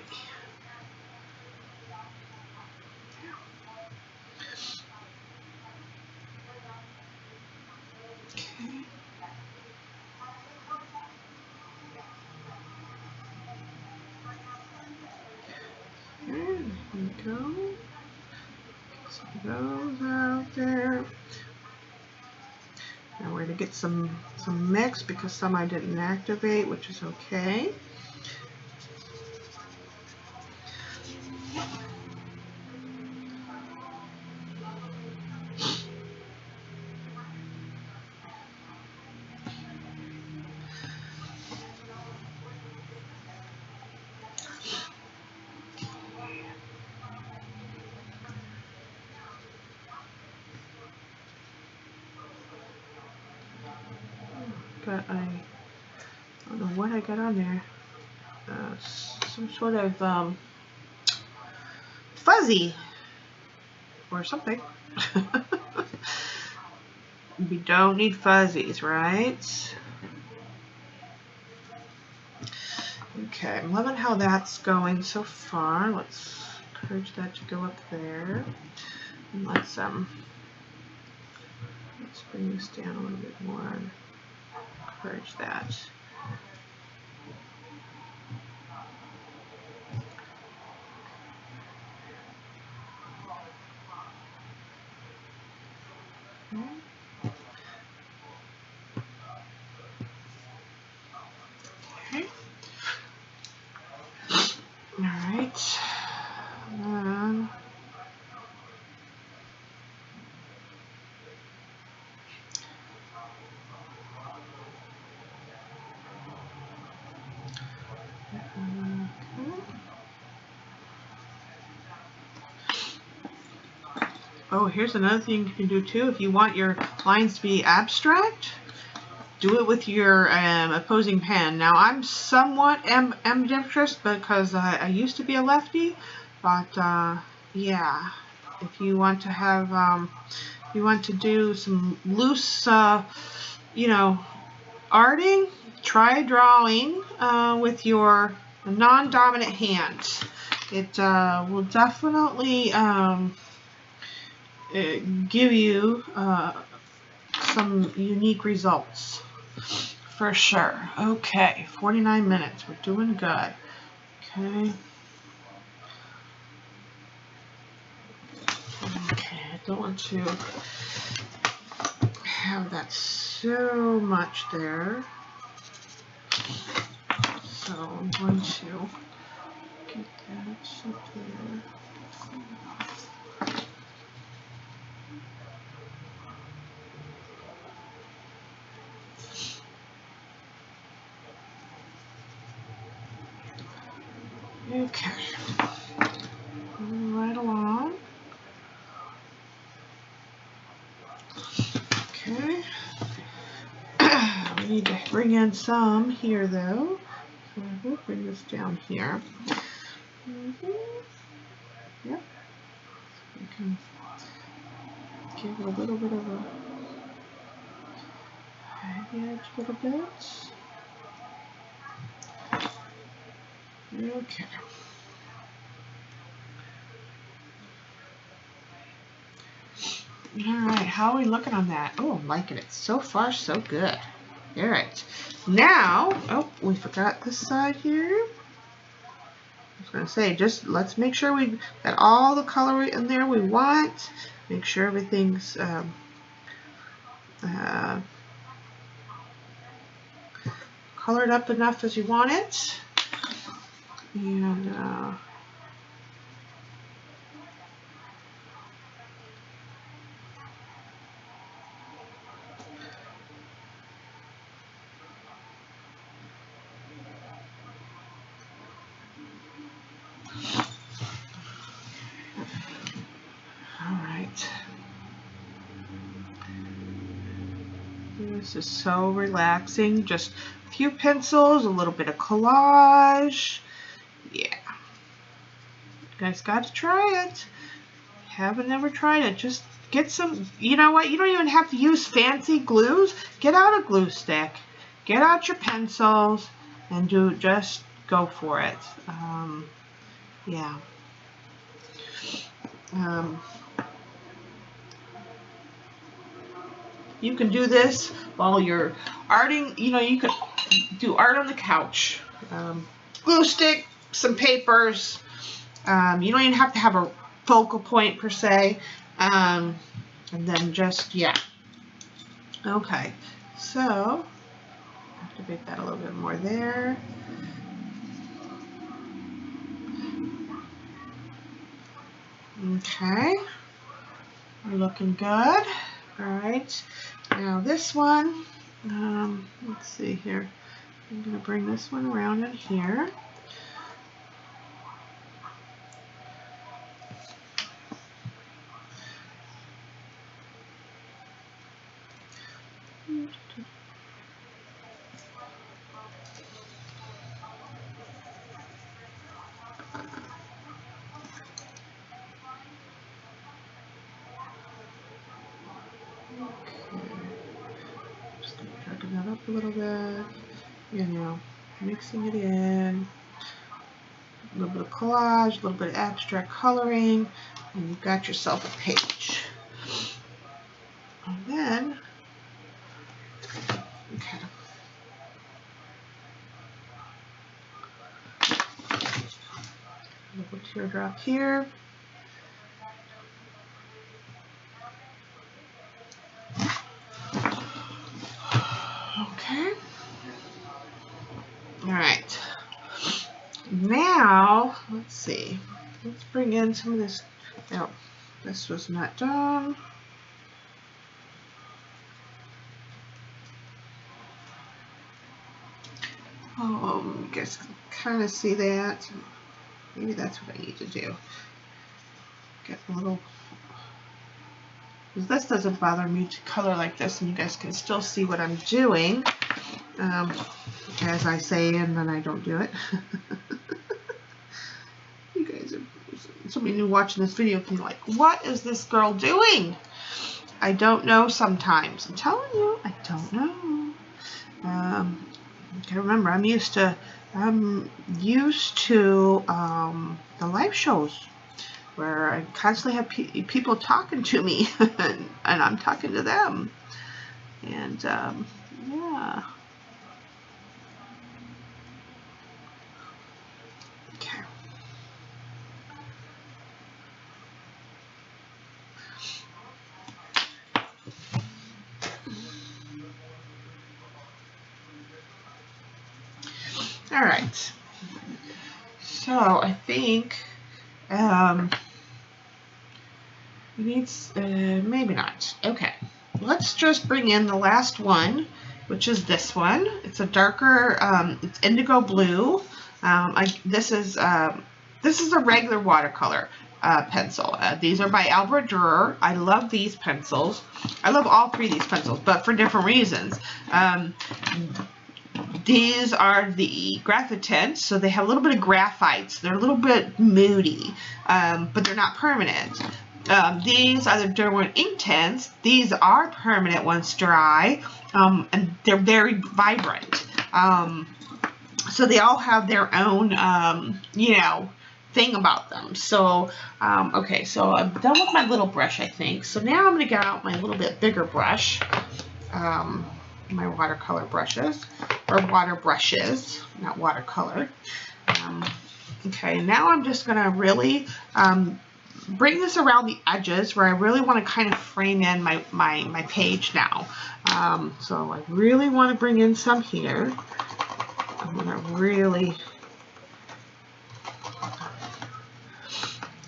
Okay. There we go. Get some of those out there. Now we're going to get some mix because some I didn't activate, which is okay. But I don't know what I got on there. Some sort of fuzzy or something. We don't need fuzzies, right? Okay, I'm loving how that's going so far. Let's encourage that to go up there. And let's bring this down a little bit more and encourage that. Okay. All right. Oh, here's another thing you can do too. If you want your lines to be abstract, do it with your opposing pen. Now, I'm somewhat ambidextrous because I used to be a lefty, but yeah, if you want to have, you want to do some loose, you know, arting, try drawing with your non-dominant hand. It will definitely give you some unique results for sure. Okay, 49 minutes. We're doing good. Okay. Okay, I don't want to have that so much there. So I'm going to get that up there. Okay, right along. Okay, we need to bring in some here though. So we'll bring this down here. Yep, we can give it a little bit of a high edge, a little bit. Okay. All right, how are we looking on that? Oh, I'm liking it. So far, so good. All right. Now, oh, we forgot this side here. I was going to say, just let's make sure we got all the color in there we want. Make sure everything's colored up enough as you want it. And all right. This is so relaxing. Just a few pencils, a little bit of collage. Yeah. You guys got to try it. Haven't never tried it. Just get some, you know what? You don't even have to use fancy glues. Get out a glue stick. Get out your pencils and just go for it. Yeah. You can do this while you're arting. You know, you could do art on the couch. Glue stick, some papers. You don't even have to have a focal point per se. And then just, yeah. Okay, so activate that a little bit more there. Okay, we're looking good. All right, now this one, let's see here. I'm going to bring this one around in here. Just going to darken that up a little bit, you know, mixing it in. A little bit of collage, a little bit of abstract coloring, and you've got yourself a page. And then, okay. A little teardrop here. Okay. All right. Now, let's see. Let's bring in some of this. Oh, this was not done. Oh, you guys can kind of see that. Maybe that's what I need to do. Get a little. Because this doesn't bother me to color like this, and you guys can still see what I'm doing. As I say, and then I don't do it. You guys are, somebody new watching this video can be like, what is this girl doing? I don't know sometimes. I'm telling you, I don't know. Okay, remember, I'm used to the live shows where I constantly have people talking to me, and I'm talking to them. And yeah. Okay. All right. So I think it needs, maybe not. Okay. Let's just bring in the last one, which is this one. It's a darker, it's indigo blue. This is a regular watercolor pencil. These are by Albert Dürer. I love these pencils. I love all three of these pencils, but for different reasons. These are the graphite, so they have a little bit of graphite. So they're a little bit moody, but they're not permanent. These are the Derwent Inktense. These are permanent once dry, and they're very vibrant. So they all have their own, you know, thing about them. So, okay, so I'm done with my little brush, I think. So now I'm going to get out my little bit bigger brush, my watercolor brushes, or water brushes, not watercolor. Okay, now I'm just going to really bring this around the edges where I really want to kind of frame in my page now. So I really want to bring in some here. I'm going to really,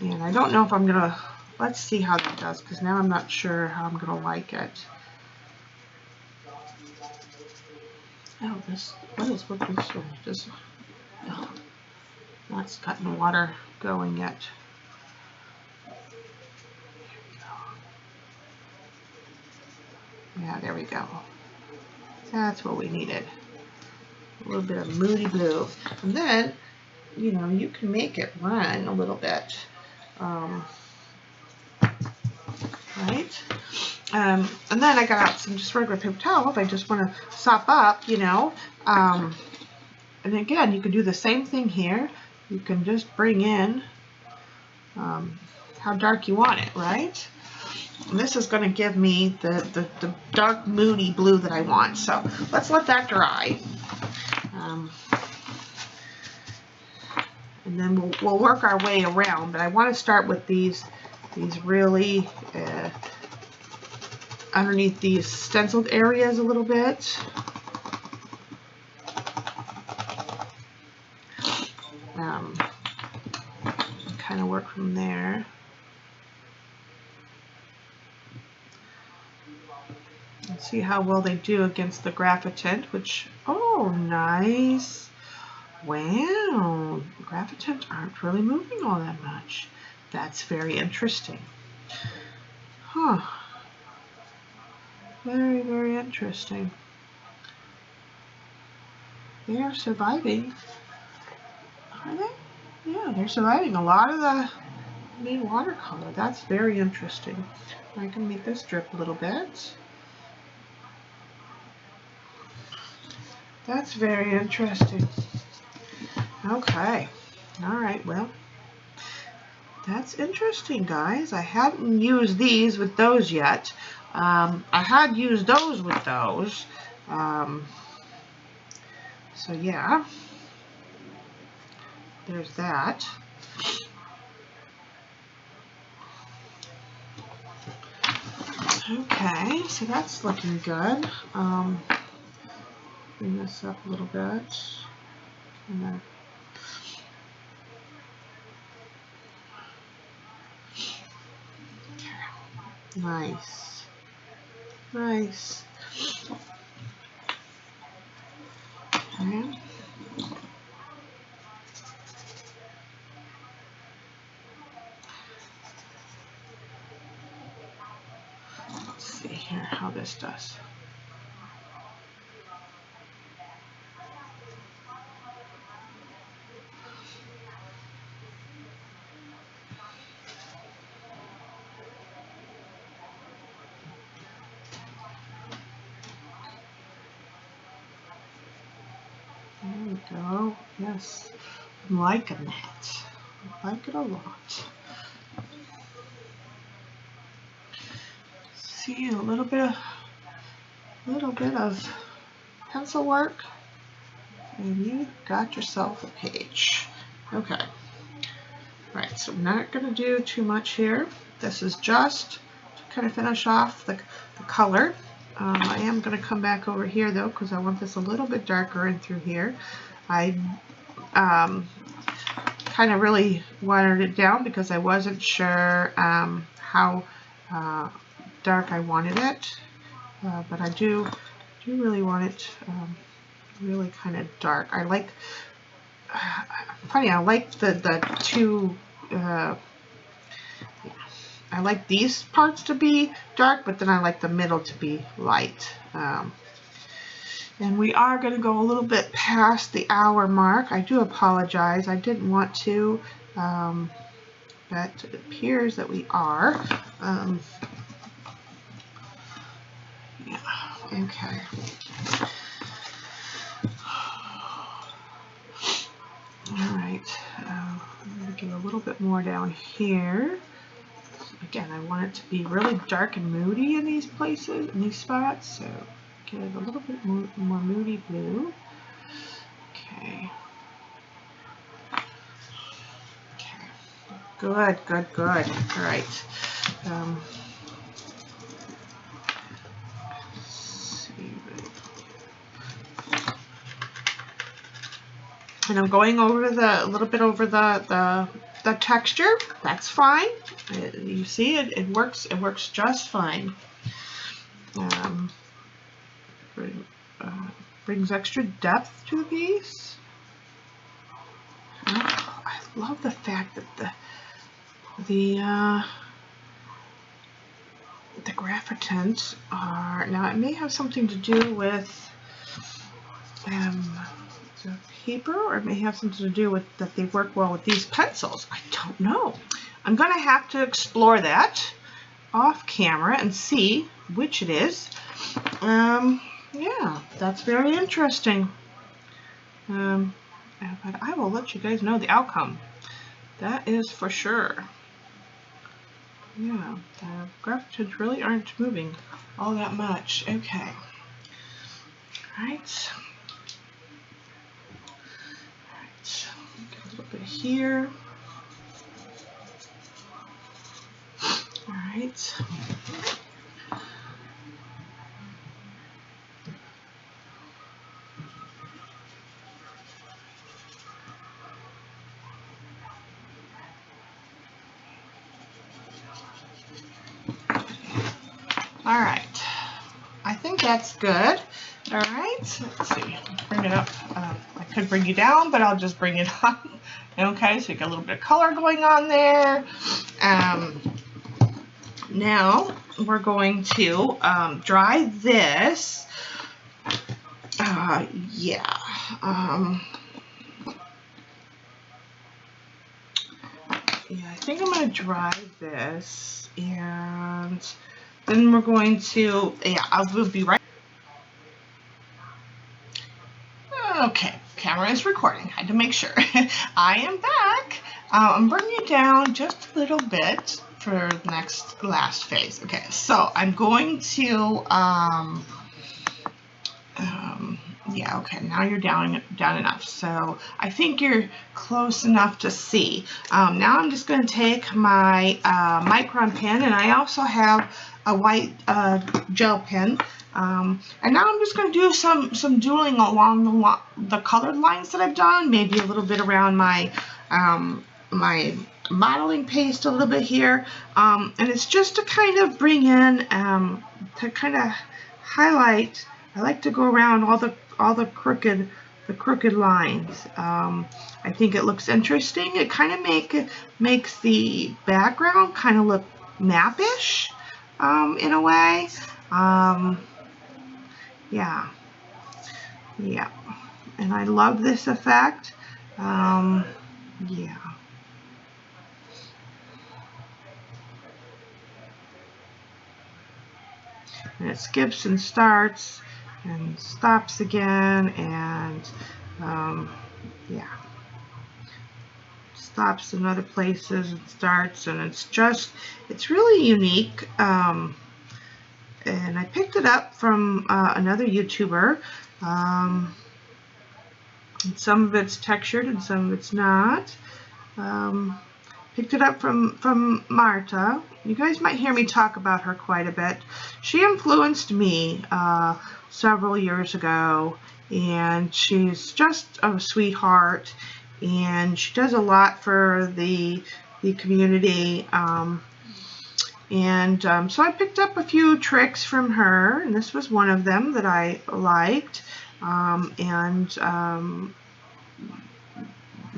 and I don't know if I'm going to, let's see how that does, because now I'm not sure how I'm going to like it. Oh, this, what is with this one? Just, oh, that's gotten the water going yet. Yeah, there we go. That's what we needed. A little bit of moody blue. And then, you know, you can make it run a little bit. Right? And then I got out some just regular paper towel if I just want to sop up, you know. And again, you can do the same thing here. You can just bring in how dark you want it, right? And this is going to give me the dark moody blue that I want. So let's let that dry. And then we'll work our way around. But I want to start with these really underneath these stenciled areas a little bit. Kind of work from there. And see how well they do against the graphite, which, oh, nice. Wow, graphite aren't really moving all that much. That's very interesting. Huh. Very, very interesting. They are surviving. Are they? Yeah, they're surviving a lot of the main watercolor. That's very interesting. I can make this drip a little bit. That's very interesting. Okay. All right. Well, that's interesting, guys. I hadn't used these with those yet. I had used those with those. So yeah. There's that. Okay, so that's looking good. Bring this up a little bit. And then nice. Nice. Okay. Let's see here how this does. There we go. Yes, I'm liking that. I like it a lot. See, a little bit of pencil work, and you got yourself a page. Okay. All right. So I'm not going to do too much here. This is just to kind of finish off the color. I am going to come back over here though, because I want this a little bit darker in through here. I kind of really watered it down because I wasn't sure how dark I wanted it, but I do really want it really kind of dark. I like, funny, I like the two, I like these parts to be dark, but then I like the middle to be light. And we are going to go a little bit past the hour mark. I do apologize. I didn't want to, but it appears that we are. Yeah, okay. All right, I'm going to get a little bit more down here. Again, I want it to be really dark and moody in these places, in these spots, so get a little bit more moody blue. Okay. Okay. Good, good, good. All right. Let's see. And I'm going over a little bit over the texture. That's fine. You see, it works. It works just fine. Brings extra depth to these. I love the fact that the graphitins are, now it may have something to do with the paper, or it may have something to do with that they work well with these pencils. I don't know. I'm gonna have to explore that off camera and see which it is. Yeah, that's very interesting. But I will let you guys know the outcome. That is for sure. Yeah, the graphitins really aren't moving all that much. Okay. All right. Get a little bit here. All right. All right. I think that's good. All right. Let's see. Bring it up. I could bring you down, but I'll just bring it up. Okay, so you got a little bit of color going on there. Now we're going to dry this. Yeah. Yeah, I think I'm going to dry this, and then we're going to, yeah, I will be right. Okay, camera is recording. I had to make sure. I am back. I'm bringing it down just a little bit for the last phase. Okay, so I'm going to, yeah, okay, now you're down enough. So I think you're close enough to see. Now I'm just going to take my micron pen, and I also have a white gel pen. And now I'm just going to do some doodling along the colored lines that I've done, maybe a little bit around my my modeling paste a little bit here. And it's just to kind of bring in, to kind of highlight. I like to go around all the crooked lines. I think it looks interesting. It kind of makes the background kind of look mappish in a way. Yeah, and I love this effect. Yeah. And it skips and starts and stops again, and yeah, stops in other places and starts, and it's really unique. And I picked it up from another YouTuber. And some of it's textured and some of it's not. Picked it up from Marta. You guys might hear me talk about her quite a bit. She influenced me several years ago and she's just a sweetheart, and she does a lot for the community. So I picked up a few tricks from her, and this was one of them that I liked.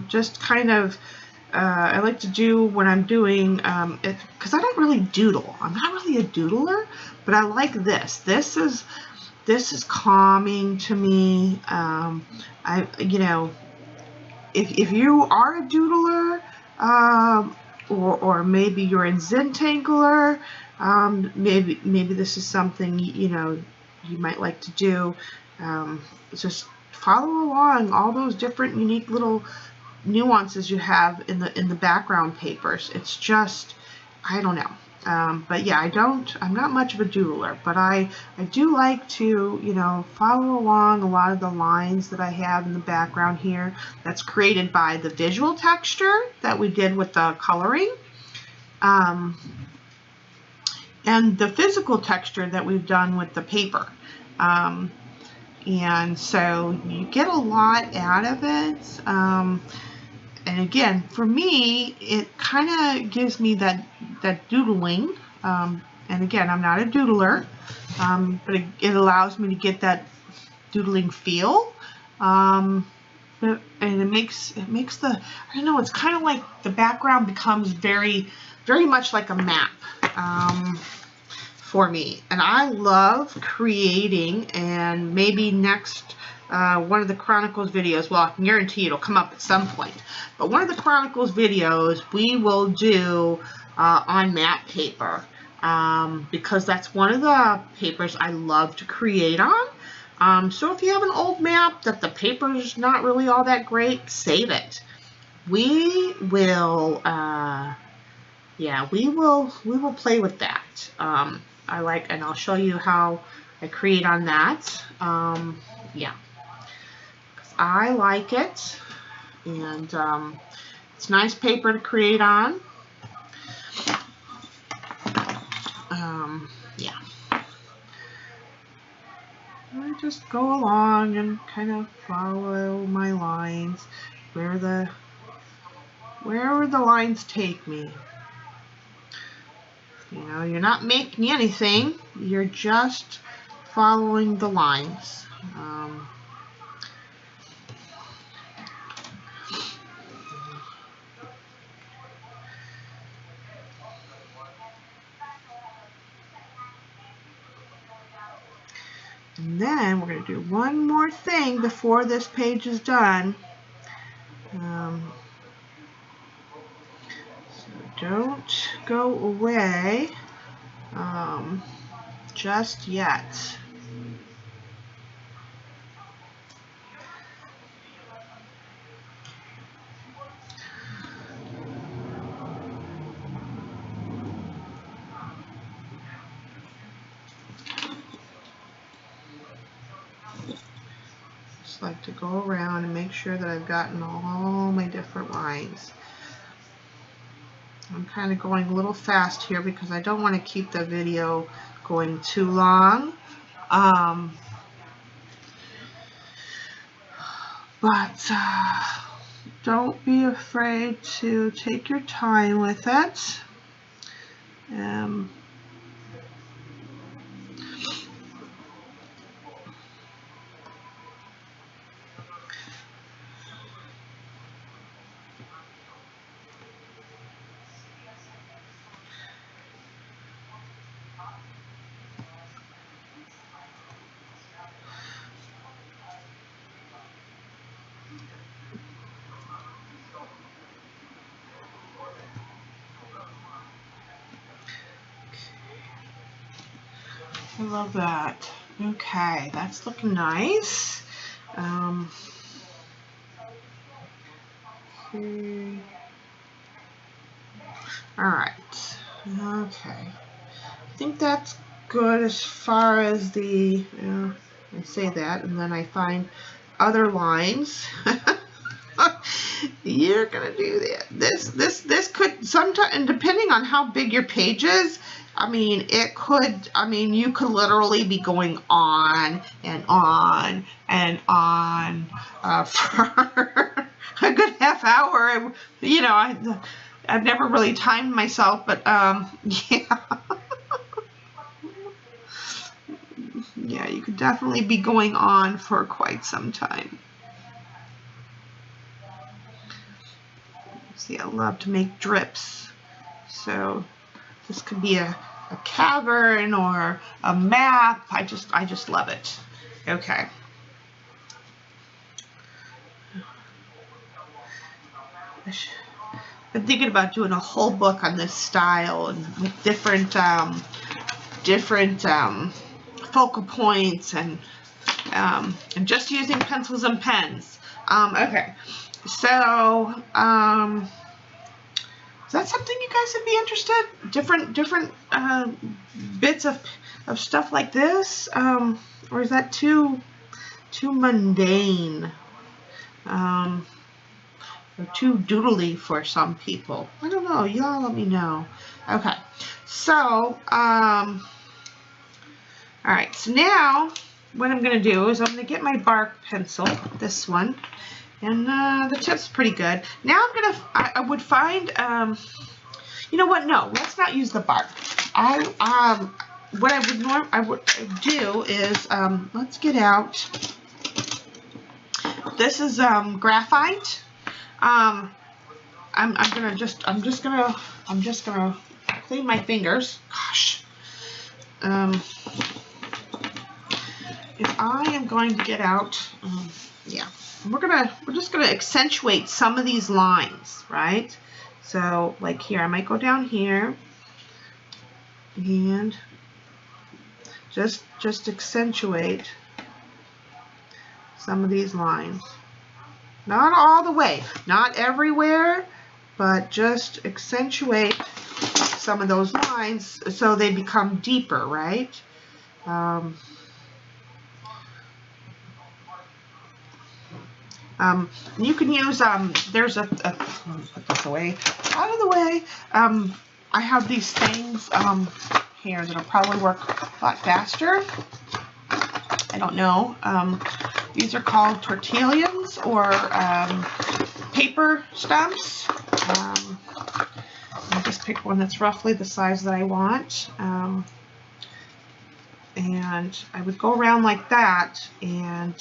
Just kind of, I like to do when I'm doing, because I don't really doodle. I'm not really a doodler, but I like this. This is calming to me. If you are a doodler, or maybe you're in Zentangler, maybe this is something you might like to do. Just follow along all those different unique little nuances you have in the background papers. It's just, I don't know. But yeah, I'm not much of a doodler, but I do like to, follow along a lot of the lines that I have in the background here. That's created by the visual texture that we did with the coloring. And the physical texture that we've done with the paper. And so you get a lot out of it. And again, for me, it kind of gives me that doodling. And again, I'm not a doodler, but it allows me to get that doodling feel. And it makes the, I don't know, it's kind of like the background becomes very, very much like a map. For me, and I love creating, and maybe next one of the Chronicles videos, well, I can guarantee it'll come up at some point, but one of the Chronicles videos we will do on map paper, because that's one of the papers I love to create on. So if you have an old map that the paper is not really all that great, save it. We will we will play with that. And I'll show you how I create on that. Yeah, 'cause I like it, and it's nice paper to create on. Yeah, I just go along and kind of follow my lines wherever the lines take me. You're not making anything, you're just following the lines. And then we're going to do one more thing before this page is done. So don't go away just yet. Just like to go around and make sure that I've gotten all my different lines. I'm kind of going a little fast here because I don't want to keep the video going too long. But don't be afraid to take your time with it. I love that. Okay, that's looking nice. Okay. All right. Okay. I think that's good as far as the, I say that and then I find other lines. You're gonna do that. This could sometimes, and depending on how big your page is, I mean, it could, I mean, you could literally be going on and on and on for a good half hour. You know, I've never really timed myself, but yeah. Yeah, you could definitely be going on for quite some time. See, I love to make drips. So this could be a cavern or a map. I just love it. Okay. I've been thinking about doing a whole book on this style and with different focal points and just using pencils and pens. Okay, so is that something you guys would be interested? Different bits of stuff like this, or is that too mundane, or too doodly for some people? I don't know. Y'all let me know. Okay, so all right. So now what I'm going to do is I'm going to get my bark pencil, this one. And the tip's pretty good. Now I would find, you know what? No, let's not use the bark. What I would do is, let's get out. This is graphite. I'm just gonna clean my fingers. Gosh. If I am going to get out, yeah. We're just gonna accentuate some of these lines, right? So like here, I might go down here and just accentuate some of these lines. Not all the way, not everywhere, but just accentuate some of those lines so they become deeper, right? You can use, there's let me put this away, out of the way. I have these things here that'll probably work a lot faster. I don't know. These are called tortillas or paper stumps. I'll just pick one that's roughly the size that I want. And I would go around like that and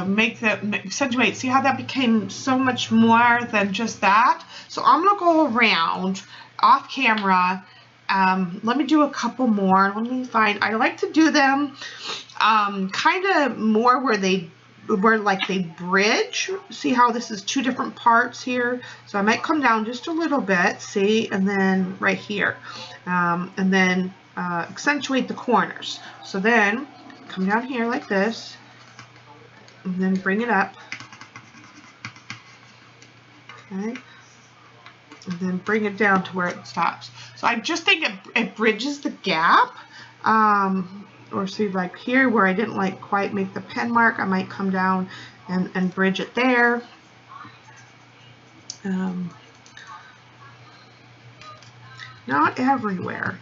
make that accentuate. See how that became so much more than just that? So I'm gonna go around off camera. Let me do a couple more. Let me find, I like to do them kind of more where they bridge. See how this is two different parts here? So I might come down just a little bit, see, and then right here, and then accentuate the corners. So then come down here like this, and then bring it up, okay, and then bring it down to where it stops. So I just think it bridges the gap, or see like here where I didn't like quite make the pen mark, I might come down and bridge it there. Not everywhere.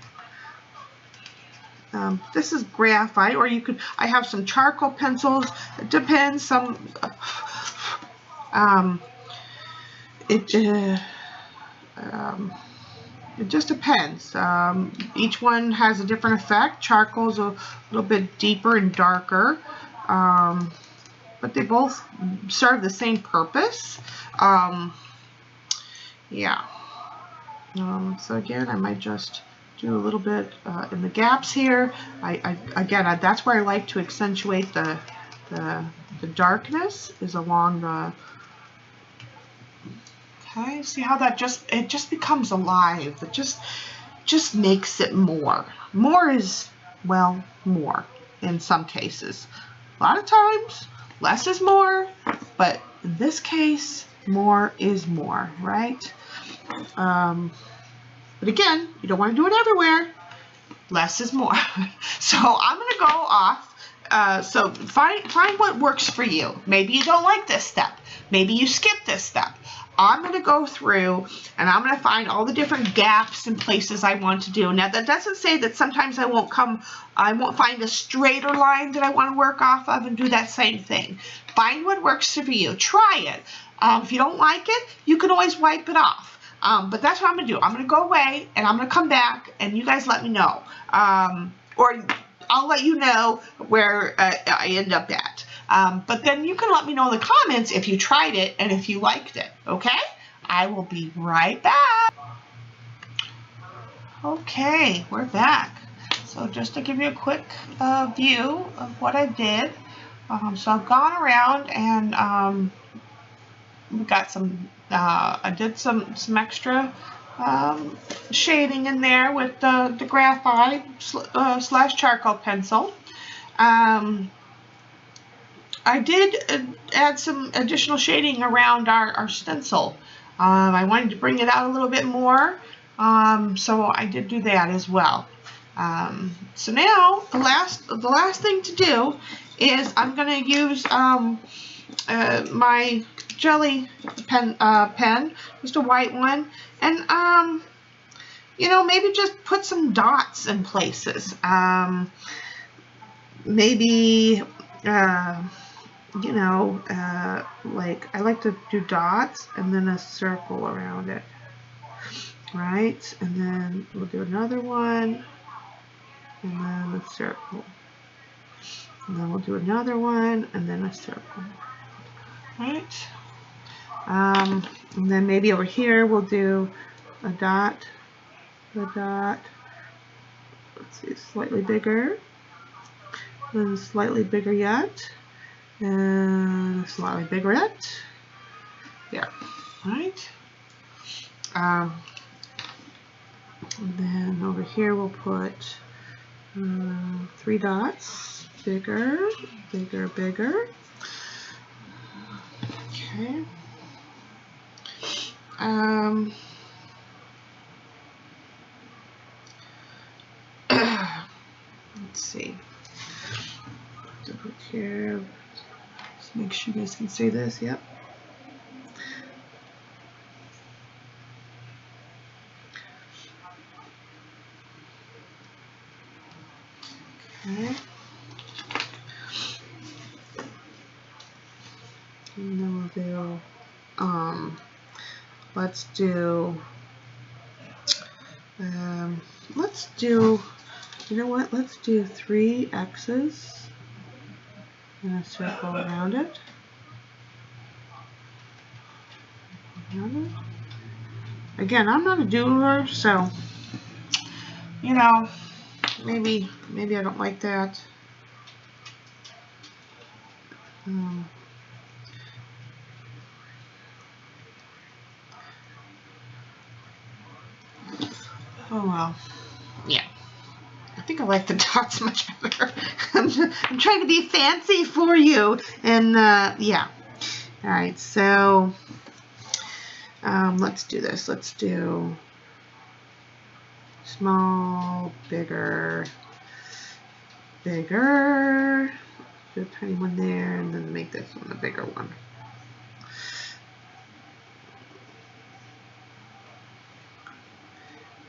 This is graphite, or you could, I have some charcoal pencils. It depends. Some, it just depends. Each one has a different effect. Charcoal's a little bit deeper and darker, but they both serve the same purpose. Yeah. So again, I might just do a little bit in the gaps here. Again, that's where I like to accentuate the darkness, is along the. Okay, see how that it just becomes alive. It just makes it more. More is, well, more in some cases. A lot of times, less is more, but in this case, more is more, right? But again, you don't want to do it everywhere. Less is more. So I'm going to go off So find what works for you. Maybe you don't like this step. Maybe you skip this step. I'm going to go through and I'm going to find all the different gaps and places I want to do. Now that doesn't say that sometimes I won't find a straighter line that I want to work off of and do that same thing. Find what works for you. Try it. If you don't like it, you can always wipe it off. But that's what I'm going to do. I'm going to go away and I'm going to come back and you guys let me know. Or I'll let you know where I end up at. But then you can let me know in the comments if you tried it and if you liked it, okay? I will be right back. Okay, we're back. So just to give you a quick view of what I did. So I've gone around and we got some, I did some extra shading in there with the graphite / charcoal pencil. I did add some additional shading around our stencil. I wanted to bring it out a little bit more, so I did do that as well. So now the last thing to do is I'm going to use my jelly pen, just a white one, and you know, maybe just put some dots in places. Maybe you know, like I like to do dots and then a circle around it, right? And then we'll do another one and then a circle, and then we'll do another one and then a circle, right? And then maybe over here we'll do a dot, let's see, slightly bigger, then slightly bigger yet, and slightly bigger yet. There, right? And then over here we'll put 3 dots, bigger, bigger, bigger. Okay. Let's see. Put here. Just make sure you guys can see this. Yep. Okay. And then we'll do. Let's do. You know what? Let's do 3 X's and a circle around it. Again, I'm not a doodler, so you know, maybe I don't like that. Oh well, yeah. I think I like the dots much better. I'm trying to be fancy for you, and yeah. All right, so let's do this. Let's do small, bigger, bigger. Do a tiny one there, and then make this one a bigger one.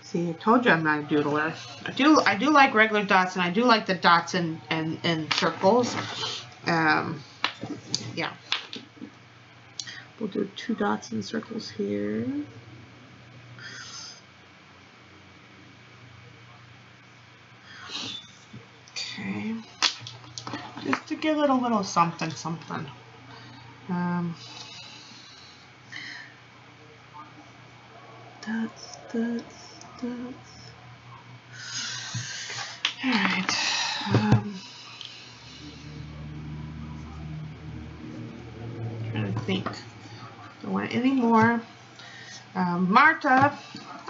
See, I told you I'm not a doodler. I do like regular dots, and I do like the dots and circles. Yeah. We'll do 2 dots and circles here. Okay. Just to give it a little something, something. Dots. All right. Trying to think. Don't want any more. Marta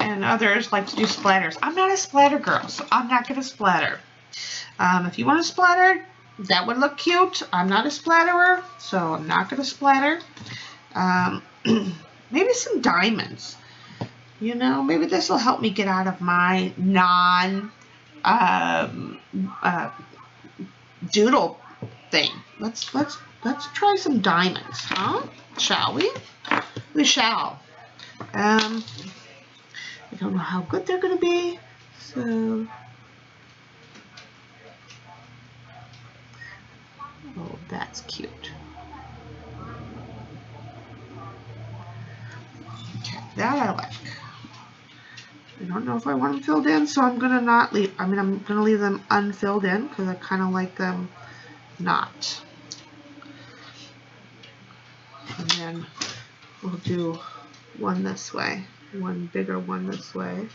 and others like to do splatters. I'm not a splatter girl, so I'm not going to splatter. If you want to splatter, that would look cute. I'm not a splatterer, so I'm not going to splatter. Maybe some diamonds. You know, maybe this will help me get out of my doodle thing. Let's try some diamonds, huh? Shall we? We shall. I don't know how good they're gonna be, so. Oh, that's cute. Okay, that I like. I don't know if I want them filled in, so I'm gonna not leave. I mean, I'm gonna leave them unfilled in because I kind of like them not. And then we'll do one this way, one bigger one this way.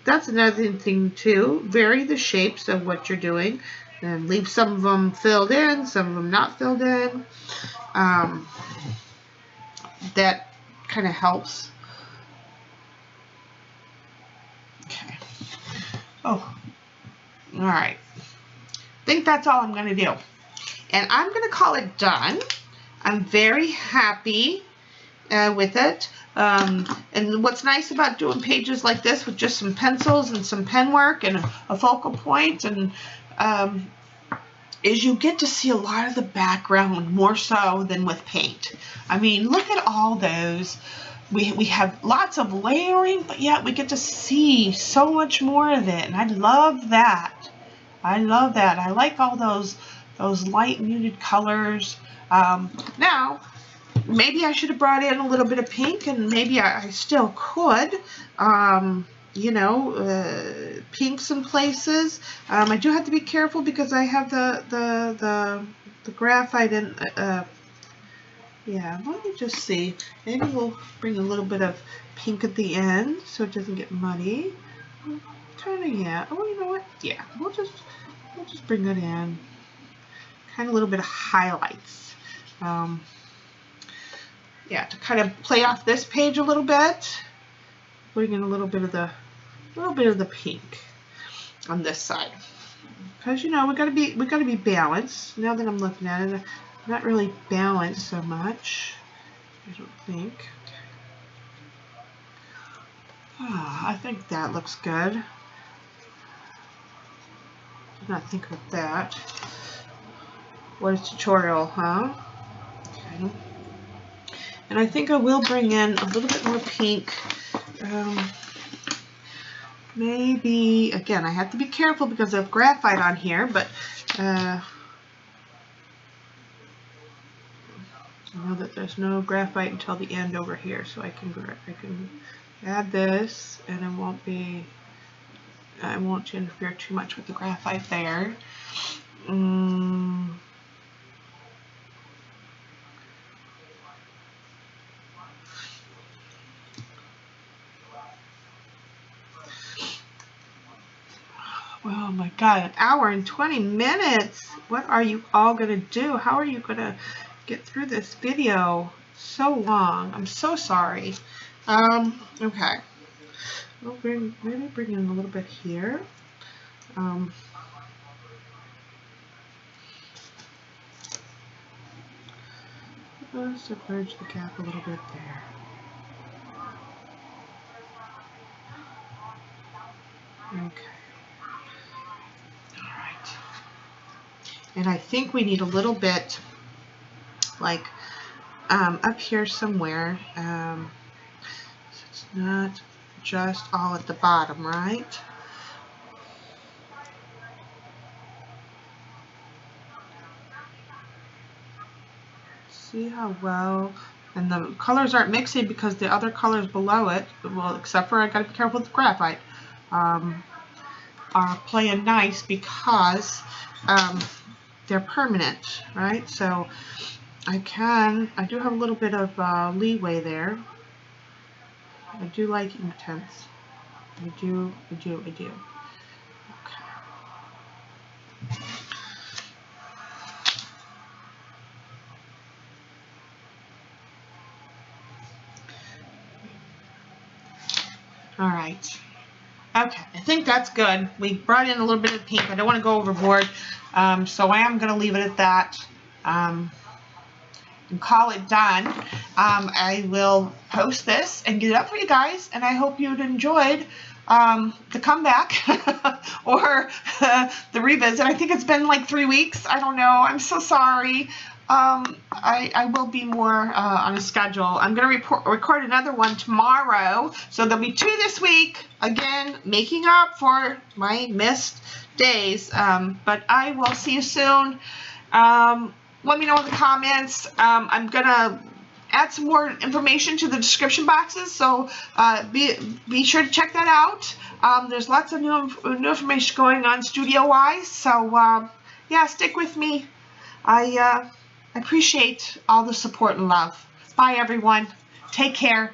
That's another thing too. Vary the shapes of what you're doing, and leave some of them filled in, some of them not filled in. That kind of helps. Okay. Oh, all right. I think that's all I'm going to do. And I'm going to call it done. I'm very happy with it. And what's nice about doing pages like this with just some pencils and some pen work and a focal point and is you get to see a lot of the background more so than with paint. I mean, look at all those. We have lots of layering, but yet we get to see so much more of it, and I love that. I love that. I like all those light muted colors. Now, maybe I should have brought in a little bit of pink, and maybe I still could. You know, pinks in places. I do have to be careful because I have the graphite in. Yeah, let me just see. Maybe we'll bring a little bit of pink at the end so it doesn't get muddy. Kind of, yeah. Oh, you know what? Yeah, we'll just bring it in. Kind of a little bit of highlights. Yeah, to kind of play off this page a little bit. Bring in a little bit of the pink on this side. Because you know we gotta be balanced. Now that I'm looking at it, not really balanced so much, I don't think. I think that looks good. Did not think of that. What is tutorial, huh? Okay. And I think I will bring in a little bit more pink. Maybe, again, I have to be careful because I have graphite on here, but I know that there's no graphite until the end over here, so I can add this, and I won't interfere too much with the graphite there. Oh my God, an hour and 20 minutes. What are you all gonna do? How are you gonna get through this video so long? I'm so sorry. Okay. We'll maybe bring in a little bit here. Let's submerge the gap a little bit there. Okay. All right. And I think we need a little bit, like, up here somewhere. So it's not just all at the bottom, right? See how well, and the colors aren't mixing because the other colors below it, well, except for I gotta be careful with the graphite, are playing nice because they're permanent, right? So I do have a little bit of leeway there. I do like intense. I do. Okay. All right. Okay, I think that's good. We brought in a little bit of pink. I don't want to go overboard, so I am going to leave it at that and call it done. I will post this and get it up for you guys, and I hope you'd enjoyed the comeback or the revisit. I think it's been like 3 weeks. I don't know. I'm so sorry. I will be more on a schedule. I'm going to record another one tomorrow. So there'll be 2 this week. Again, making up for my missed days. But I will see you soon. Let me know in the comments. I'm going to add some more information to the description boxes, so be sure to check that out. There's lots of new information going on studio-wise, so yeah, stick with me. I appreciate all the support and love. Bye, everyone. Take care.